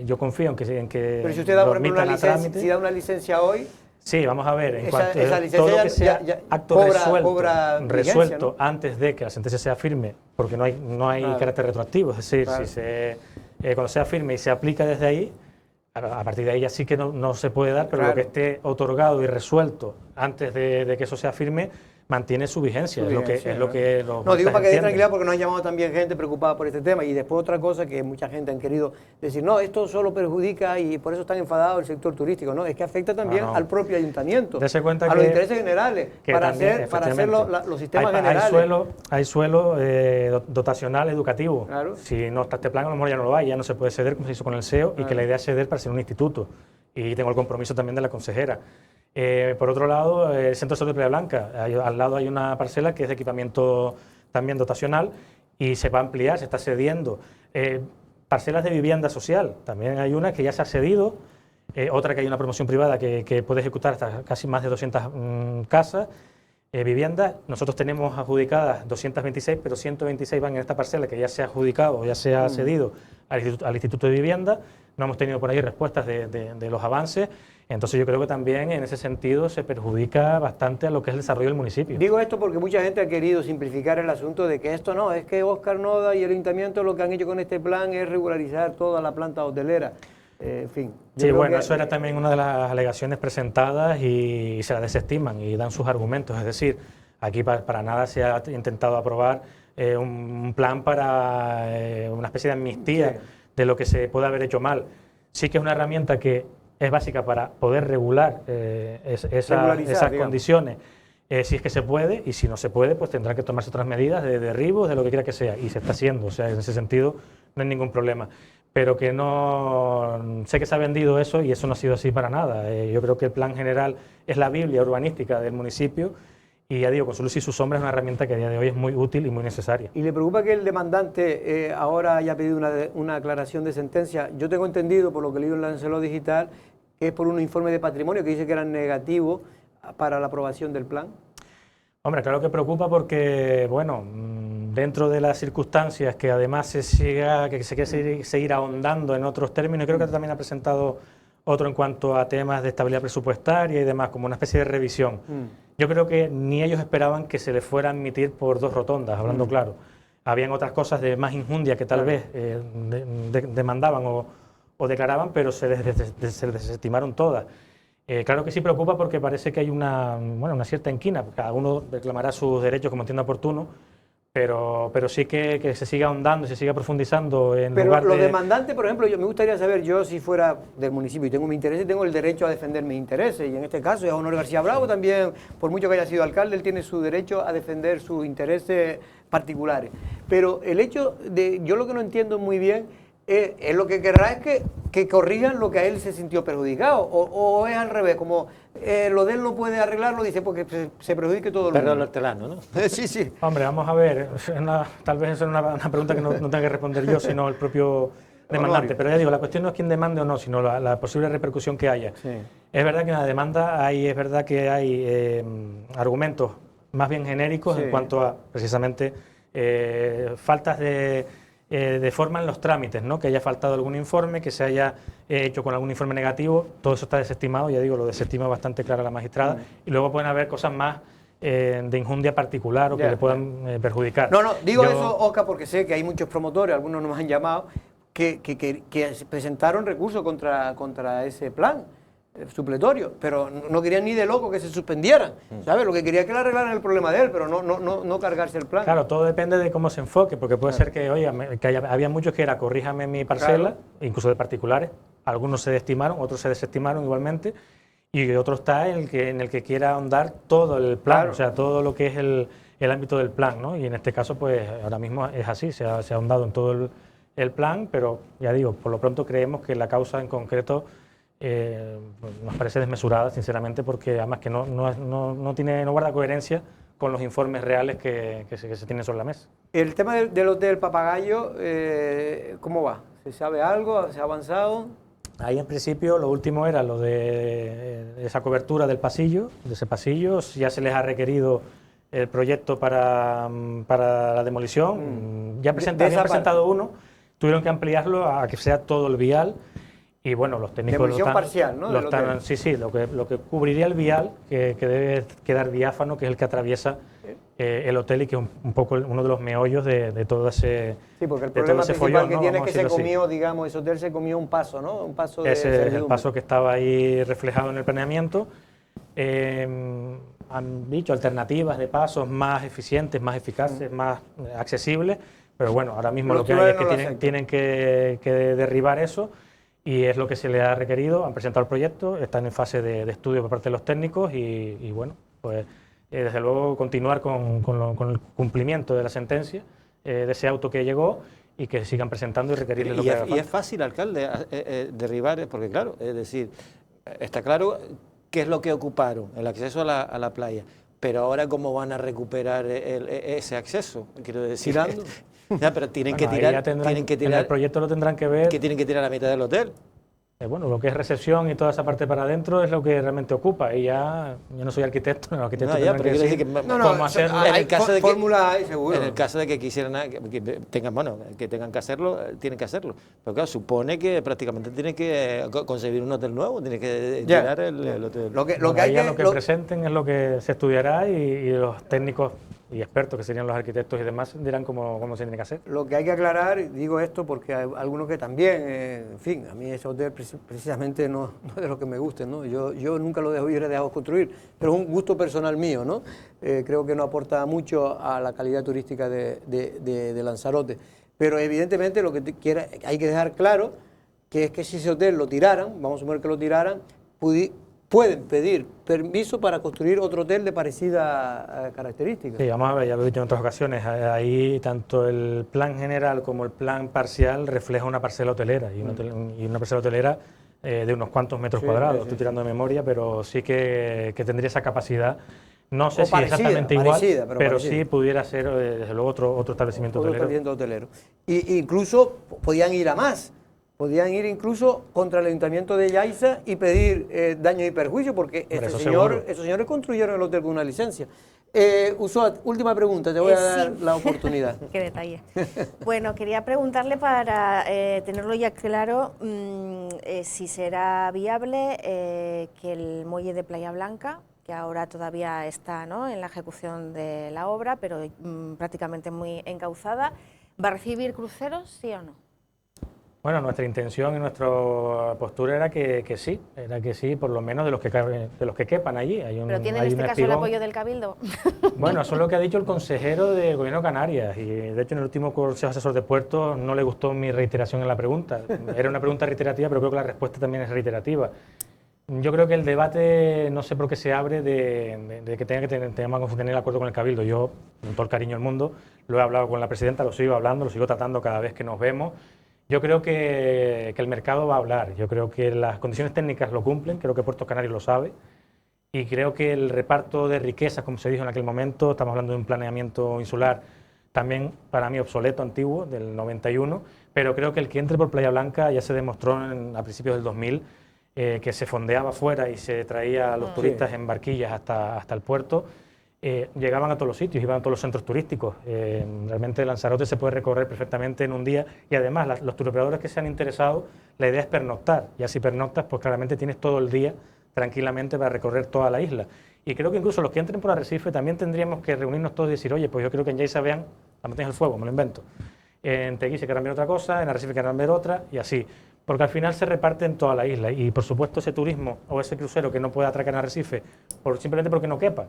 yo confío en que pero si usted da, por ejemplo, una licencia, si da una licencia hoy... Sí, vamos a ver, en cuanto esa todo lo que sea acto cobra resuelto ¿no? antes de que la sentencia sea firme, porque no hay carácter retroactivo, es decir, cuando sea firme y se aplica desde ahí, a partir de ahí ya sí que no se puede dar, pero lo que esté otorgado y resuelto antes de que eso sea firme, mantiene su vigencia, es lo que no, digo para que dé tranquilidad porque nos ha llamado también gente preocupada por este tema y después otra cosa que mucha gente han querido decir, no, esto solo perjudica y por eso están enfadados el sector turístico, no, es que afecta también al propio ayuntamiento, a los intereses generales, para hacer los sistemas generales. Hay suelo dotacional educativo, si no está este plan a lo mejor ya no lo hay, ya no se puede ceder como se hizo con el SEO y que la idea es ceder para ser un instituto y tengo el compromiso también de la consejera. Por otro lado, el Centro de Salud de Playa Blanca, al lado hay una parcela que es de equipamiento también dotacional y se va a ampliar, se está cediendo. Parcelas de vivienda social, también hay una que ya se ha cedido, otra que hay una promoción privada que puede ejecutar hasta casi más de 200 casas, viviendas. Nosotros tenemos adjudicadas 226, pero 126 van en esta parcela que ya se ha adjudicado o ya se ha cedido al Instituto de Vivienda. No hemos tenido por ahí respuestas de los avances. Entonces yo creo que también en ese sentido se perjudica bastante a lo que es el desarrollo del municipio. Digo esto porque mucha gente ha querido simplificar el asunto de que esto no, es que Óscar Noda y el Ayuntamiento lo que han hecho con este plan es regularizar toda la planta hotelera. En fin. Sí, bueno, eso era también una de las alegaciones presentadas y se la desestiman y dan sus argumentos. Es decir, aquí para nada se ha intentado aprobar un plan para una especie de amnistía de lo que se puede haber hecho mal. Sí que es una herramienta que es básica para poder regular esas condiciones, si es que se puede, y si no se puede, pues tendrán que tomarse otras medidas de derribos, de lo que quiera que sea, y se está haciendo, o sea, en ese sentido no hay ningún problema. Pero que no... Sé que se ha vendido eso y eso no ha sido así para nada. Yo creo que el plan general es la Biblia urbanística del municipio y ya digo, con su luz y su sombra es una herramienta que a día de hoy es muy útil y muy necesaria. ¿Y le preocupa que el demandante ahora haya pedido una aclaración de sentencia? Yo tengo entendido, por lo que leí en Lancelot Digital, que es por un informe de patrimonio que dice que era negativo para la aprobación del plan. Hombre, claro que preocupa porque, bueno, dentro de las circunstancias que además que se quiere seguir ahondando en otros términos, y creo que también ha presentado otro en cuanto a temas de estabilidad presupuestaria y demás, como una especie de revisión. Yo creo que ni ellos esperaban que se les fuera a admitir por dos rotondas, hablando claro. Habían otras cosas de más injundia que tal vez demandaban o declaraban, pero se desestimaron todas. Claro que sí preocupa porque parece que hay una cierta inquina, cada uno reclamará sus derechos como entienda oportuno, pero sí que se siga ahondando, se siga profundizando en pero lugar de... Pero los demandantes, por ejemplo, me gustaría saber, yo si fuera del municipio y tengo mi interés, tengo el derecho a defender mis intereses, y en este caso es Honor García Bravo también, por mucho que haya sido alcalde, él tiene su derecho a defender sus intereses particulares. Pero el hecho de, yo lo que no entiendo muy bien, es lo que querrá es que corrijan lo que a él se sintió perjudicado, o es al revés, como lo de él no puede arreglarlo, dice, porque se perjudique todo el mundo. Perdón, hortelano, ¿no? Sí. Hombre, vamos a ver, tal vez es una pregunta que no tenga que responder yo, sino el propio demandante. Pero ya digo, la cuestión no es quién demande o no, sino la posible repercusión que haya. Sí. Es verdad que en la demanda es verdad que hay argumentos más bien genéricos en cuanto a, precisamente, faltas de forma en los trámites, ¿no? Que haya faltado algún informe, que se haya hecho con algún informe negativo, todo eso está desestimado, ya digo, lo desestima bastante clara la magistrada, y luego pueden haber cosas más de injundia particular o que le puedan perjudicar. No, digo eso, Oscar, porque sé que hay muchos promotores, algunos nos han llamado, que presentaron recursos contra ese plan supletorio, pero no querían ni de loco que se suspendieran, ¿sabes? Lo que quería que le arreglaran el problema de él, pero no cargarse el plan. Claro, todo depende de cómo se enfoque, porque puede ser que, oye, había muchos que era corríjame mi parcela, incluso de particulares, algunos se estimaron, otros se desestimaron igualmente, y otro está en el que quiera ahondar todo el plan, o sea, todo lo que es el ámbito del plan, ¿no? Y en este caso, pues ahora mismo es así, se ha ahondado en todo el plan, pero ya digo, por lo pronto creemos que la causa en concreto nos parece desmesurada, sinceramente, porque además que no guarda coherencia con los informes reales que se tienen sobre la mesa. El tema del Hotel Papagayo, ¿cómo va? ¿Se sabe algo? ¿Se ha avanzado? Ahí en principio lo último era lo de esa cobertura del pasillo, de ese pasillo, ya se les ha requerido el proyecto para la demolición, ya habían presentado uno, tuvieron que ampliarlo a que sea todo el vial. Y bueno, los técnicos demolición parcial, ¿no? Sí, lo que cubriría el vial, que debe quedar diáfano, que es el que atraviesa el hotel y que es un poco uno de los meollos de todo ese Sí, porque el problema principal que tiene es que se comió, digamos, ese hotel se comió un paso, ¿no? Un paso de ese es el paso que estaba ahí reflejado en el planeamiento. Han dicho alternativas de pasos más eficientes, más eficaces, más accesibles, pero bueno, ahora mismo lo que hay es que tienen que derribar eso. Y es lo que se le ha requerido, han presentado el proyecto, están en fase de estudio por parte de los técnicos y bueno, pues desde luego continuar con el cumplimiento de la sentencia, de ese auto que llegó y que sigan presentando y requerirle lo que haga falta. Y es fácil, alcalde, derribar, porque claro, es decir, está claro qué es lo que ocuparon, el acceso a la playa, pero ahora cómo van a recuperar ese acceso, quiero decir. ¿Tirando? Ya, pero tienen que tirar. En el proyecto lo tendrán que ver. Que tienen que tirar a la mitad del hotel. Bueno, lo que es recepción y toda esa parte para adentro es lo que realmente ocupa. Y yo no soy arquitecto, los arquitectos tendrán que decir cómo hacerlo. En el caso de que, fórmula hay, seguro. En el caso de que quisieran que tengan que hacerlo, tienen que hacerlo. Pero claro, supone que prácticamente tienen que concebir un hotel nuevo, tienen que tirar el hotel. Lo que presenten es lo que se estudiará y los técnicos y expertos, que serían los arquitectos y demás, dirán cómo se tiene que hacer. Lo que hay que aclarar, digo esto porque hay algunos que también, en fin, a mí ese hotel precisamente no es de lo que me guste, ¿no? Yo nunca lo hubiera dejado construir, pero es un gusto personal mío, ¿no? Creo que no aporta mucho a la calidad turística de Lanzarote. Pero evidentemente lo que hay que dejar claro que es que si ese hotel lo tiraran, vamos a suponer que lo tiraran, pueden pedir permiso para construir otro hotel de parecida característica. Sí, vamos a ver, ya lo he dicho en otras ocasiones, ahí tanto el plan general como el plan parcial refleja una parcela hotelera, y una parcela hotelera de unos cuantos metros cuadrados, estoy tirando de memoria, pero sí que tendría esa capacidad. No sé si exactamente igual, pero sí pudiera ser, desde luego, otro establecimiento hotelero. Y incluso podían ir a más. Podían ir incluso contra el Ayuntamiento de Yaiza y pedir daños y perjuicios, porque estos señores construyeron el hotel con una licencia. Usua, última pregunta, te voy a dar la oportunidad. Qué detalle. Bueno, quería preguntarle para tenerlo ya claro, si será viable que el muelle de Playa Blanca, que ahora todavía está, ¿no?, en la ejecución de la obra, pero prácticamente muy encauzada, ¿va a recibir cruceros, sí o no? Bueno, nuestra intención y nuestra postura era que sí, por lo menos de los que quepan allí. ¿Pero tiene en este caso el apoyo del Cabildo? Bueno, eso es lo que ha dicho el consejero del Gobierno de Canarias, y de hecho en el último Consejo Asesor de Puertos no le gustó mi reiteración en la pregunta. Era una pregunta reiterativa, pero creo que la respuesta también es reiterativa. Yo creo que el debate, no sé por qué se abre de que tengamos que tener el acuerdo con el Cabildo. Yo, con todo el cariño del mundo, lo he hablado con la presidenta, lo sigo hablando, lo sigo tratando cada vez que nos vemos. Yo creo que el mercado va a hablar, yo creo que las condiciones técnicas lo cumplen, creo que Puertos Canarios lo sabe, y creo que el reparto de riquezas, como se dijo en aquel momento, estamos hablando de un planeamiento insular también para mí obsoleto, antiguo, del 91, pero creo que el que entre por Playa Blanca ya se demostró a principios del 2000 que se fondeaba fuera y se traía a los turistas en barquillas hasta el puerto. Llegaban a todos los sitios, iban a todos los centros turísticos. Realmente Lanzarote se puede recorrer perfectamente en un día y además los turoperadores que se han interesado, la idea es pernoctar. Ya si pernoctas, pues claramente tienes todo el día tranquilamente para recorrer toda la isla. Y creo que incluso los que entren por Arrecife también tendríamos que reunirnos todos y decir, oye, pues yo creo que en Yaiza vean la montaña del fuego, me lo invento. En Teguise se querrán ver otra cosa, en Arrecife querrán ver otra y así. Porque al final se reparte en toda la isla y por supuesto ese turismo o ese crucero que no puede atracar en Arrecife simplemente porque no quepa,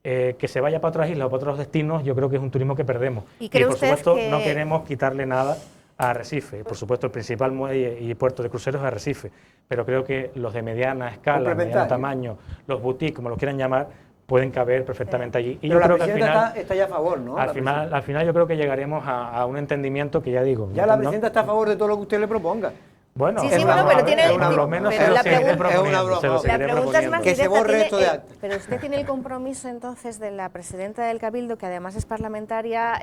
que se vaya para otras islas o para otros destinos, yo creo que es un turismo que perdemos. Y por supuesto no queremos quitarle nada a Arrecife. Por supuesto el principal muelle y puerto de cruceros es Arrecife, pero creo que los de mediana escala, mediano tamaño, los boutiques, como lo quieran llamar, pueden caber perfectamente allí. Y pero yo creo que al final está ya a favor, ¿no? Al final yo creo que llegaremos a un entendimiento que ya digo. Ya la presidenta está a favor de todo lo que usted le proponga. Bueno, sí, bueno, pero tiene por lo menos se lo seguiré proponiendo. La pregunta es más que se borre esto de acta. Pero usted tiene el compromiso entonces de la presidenta del Cabildo, que además es parlamentaria,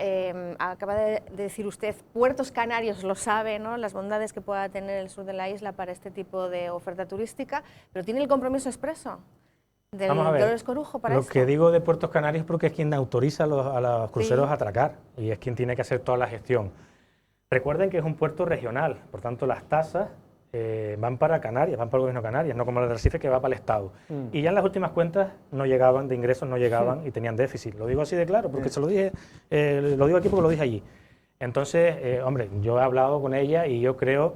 acaba de decir usted, Puertos Canarios lo sabe, ¿no? Las bondades que pueda tener el sur de la isla para este tipo de oferta turística, pero tiene el compromiso expreso del Dolores Corujo para esto. Lo que digo de Puertos Canarios es porque es quien autoriza a los cruceros a atracar y es quien tiene que hacer toda la gestión. Recuerden que es un puerto regional, por tanto las tasas van para Canarias, van para el gobierno de Canarias, no como la de Arrecife que va para el Estado. Y ya en las últimas cuentas no llegaban, de ingresos no llegaban y tenían déficit. Lo digo así de claro, porque se lo dije, lo digo aquí porque lo dije allí. Entonces, hombre, yo he hablado con ella y yo creo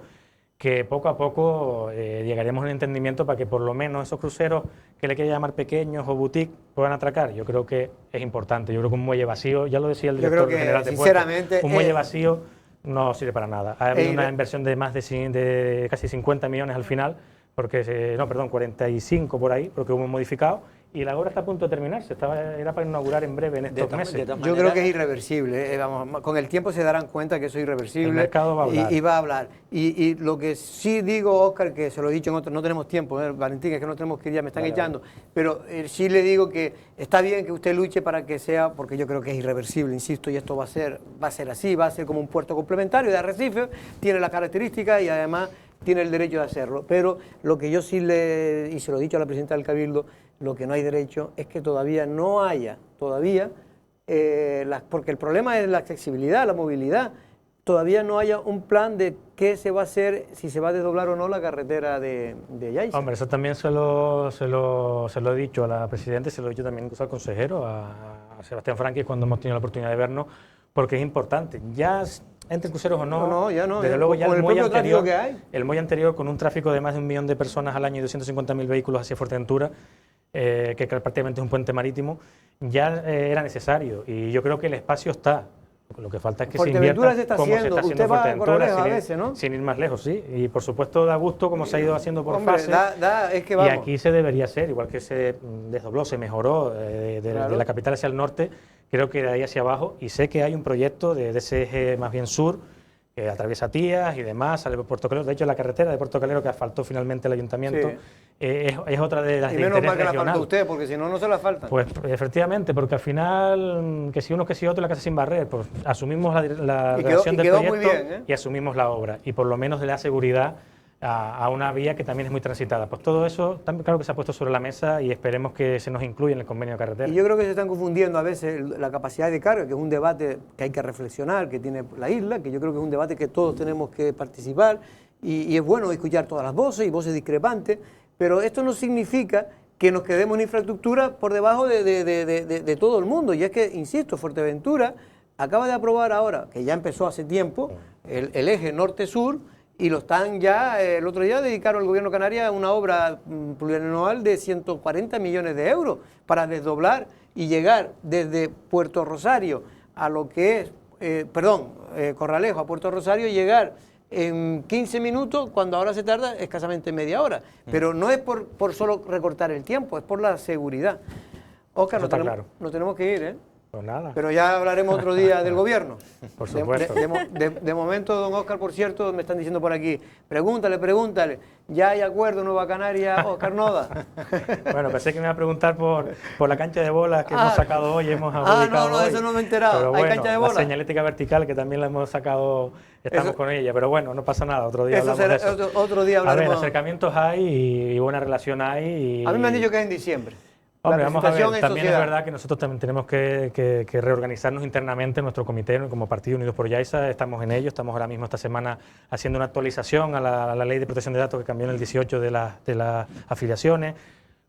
que poco a poco llegaremos a un entendimiento para que por lo menos esos cruceros que le quieren llamar pequeños o boutique puedan atracar. Yo creo que es importante. Yo creo que un muelle vacío, ya lo decía el director general de Puerto, un muelle vacío no sirve para nada. Ha habido una inversión de más de casi 50 millones al final, porque 45 por ahí, porque hubo modificado, y la obra está a punto de terminarse, era para inaugurar en breve en estos meses. Yo creo que es irreversible, vamos, con el tiempo se darán cuenta que eso es irreversible. El mercado va a hablar. Y va a hablar. Y lo que sí digo, Óscar, que se lo he dicho en otro, no tenemos tiempo, Valentín, es que no tenemos que ir, ya me están echando, pero sí le digo que está bien que usted luche para que sea, porque yo creo que es irreversible, insisto, y esto va a ser así, va a ser como un puerto complementario de Arrecife, tiene las características y además tiene el derecho de hacerlo, pero lo que yo sí y se lo he dicho a la presidenta del Cabildo, lo que no hay derecho es que todavía no haya, porque el problema es la accesibilidad, la movilidad, todavía no haya un plan de qué se va a hacer, si se va a desdoblar o no la carretera de Yaiza. Hombre, eso también se lo he dicho a la presidenta y se lo he dicho también incluso al consejero, a Sebastián Franqui, cuando hemos tenido la oportunidad de vernos, porque es importante. Ya entre cruceros o no, ya no, desde luego ya el muelle anterior con un tráfico de más de 1 millón de personas al año y 250.000 vehículos hacia Fuerteventura, que prácticamente es un puente marítimo, ya era necesario y yo creo que el espacio está. Lo que falta es que se invierta como se está haciendo en Fuerteventura, sin ir más lejos, sí. Y por supuesto da gusto como se ha ido haciendo por fases. Y aquí se debería hacer, igual que se desdobló, se mejoró de la capital hacia el norte, creo que de ahí hacia abajo. Y sé que hay un proyecto de ese eje más bien sur, que atraviesa Tías y demás, sale por Puerto Calero. De hecho, la carretera de Puerto Calero que asfaltó finalmente el ayuntamiento es otra de las de interés regional. Y menos mal que la falta usted, porque si no, no se la falta. Pues efectivamente, porque al final, que si uno, que si otro, la casa sin barrer, pues asumimos la redacción del proyecto muy bien, y asumimos la obra. Y por lo menos le da seguridad a una vía que también es muy transitada. Pues todo eso, claro que se ha puesto sobre la mesa y esperemos que se nos incluya en el convenio de carretera. Y yo creo que se están confundiendo a veces la capacidad de carga, que es un debate que hay que reflexionar, que tiene la isla, que yo creo que es un debate que todos tenemos que participar y es bueno escuchar todas las voces y voces discrepantes, pero esto no significa que nos quedemos en infraestructura por debajo de todo el mundo. Y es que, insisto, Fuerteventura acaba de aprobar ahora, que ya empezó hace tiempo, el eje norte-sur, y lo están ya, el otro día dedicaron al gobierno de Canarias a una obra plurianual de 140 millones de euros para desdoblar y llegar desde Puerto Rosario a lo que es, Corralejo a Puerto Rosario y llegar en 15 minutos cuando ahora se tarda escasamente media hora. Pero no es por solo recortar el tiempo, es por la seguridad. Óscar, nos tenemos que ir, ¿eh? Pues nada. Pero ya hablaremos otro día del gobierno. Por supuesto. De momento, don Óscar, por cierto, me están diciendo por aquí, pregúntale, ¿ya hay acuerdo Nueva Canaria, Óscar Noda? Bueno, pensé que me iba a preguntar por la cancha de bolas que hemos sacado hoy, hemos publicado no, hoy. eso no me he enterado. Pero ¿Hay bueno, cancha de bolas? la señalética vertical, que también la hemos sacado, estamos con ella, pero bueno, no pasa nada, otro día hablamos de eso. Otro día hablaremos. A ver, acercamientos hay y buena relación hay. A mí me han dicho que es en diciembre. Hombre, vamos a ver, presentación en también sociedad. es verdad que nosotros también tenemos que reorganizarnos internamente en nuestro comité, como Partido Unidos por Yaiza, estamos en ello, estamos ahora mismo esta semana haciendo una actualización a la Ley de Protección de Datos que cambió en el 18 de las afiliaciones.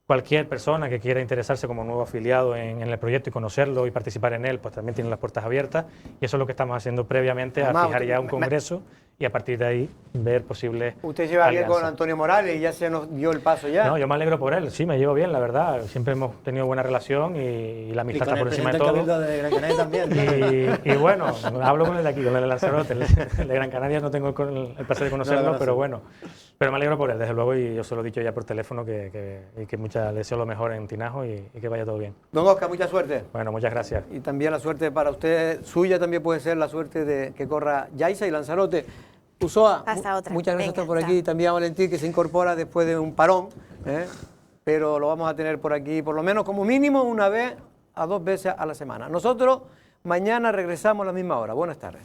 Cualquier persona que quiera interesarse como nuevo afiliado en el proyecto y conocerlo y participar en él, pues también tiene las puertas abiertas, y eso es lo que estamos haciendo previamente, a fijar ya un congreso y a partir de ahí ver posibles Usted lleva bien con alianzas. Antonio Morales y ya se nos dio el paso ya. No, yo me alegro por él, sí, me llevo bien, la verdad. Siempre hemos tenido buena relación y la amistad está por encima de todo. De Gran Canaria también. Y bueno, hablo con el de aquí, con el de Lanzarote. El de Gran Canaria no tengo el placer de conocerlo, pero bueno. Pero me alegro por él, desde luego, y yo se lo he dicho ya por teléfono que le deseo lo mejor en Tinajo y que vaya todo bien. Don Óscar, mucha suerte. Bueno, muchas gracias. Y también la suerte para usted, suya también puede ser la suerte de que corra Yaiza y Lanzarote. Usoa, Hasta otra. muchas gracias Venga, por aquí. chao. También a Valentín, que se incorpora después de un parón, pero lo vamos a tener por aquí, por lo menos como mínimo una vez a 2 veces a la semana. Nosotros mañana regresamos a la misma hora. Buenas tardes.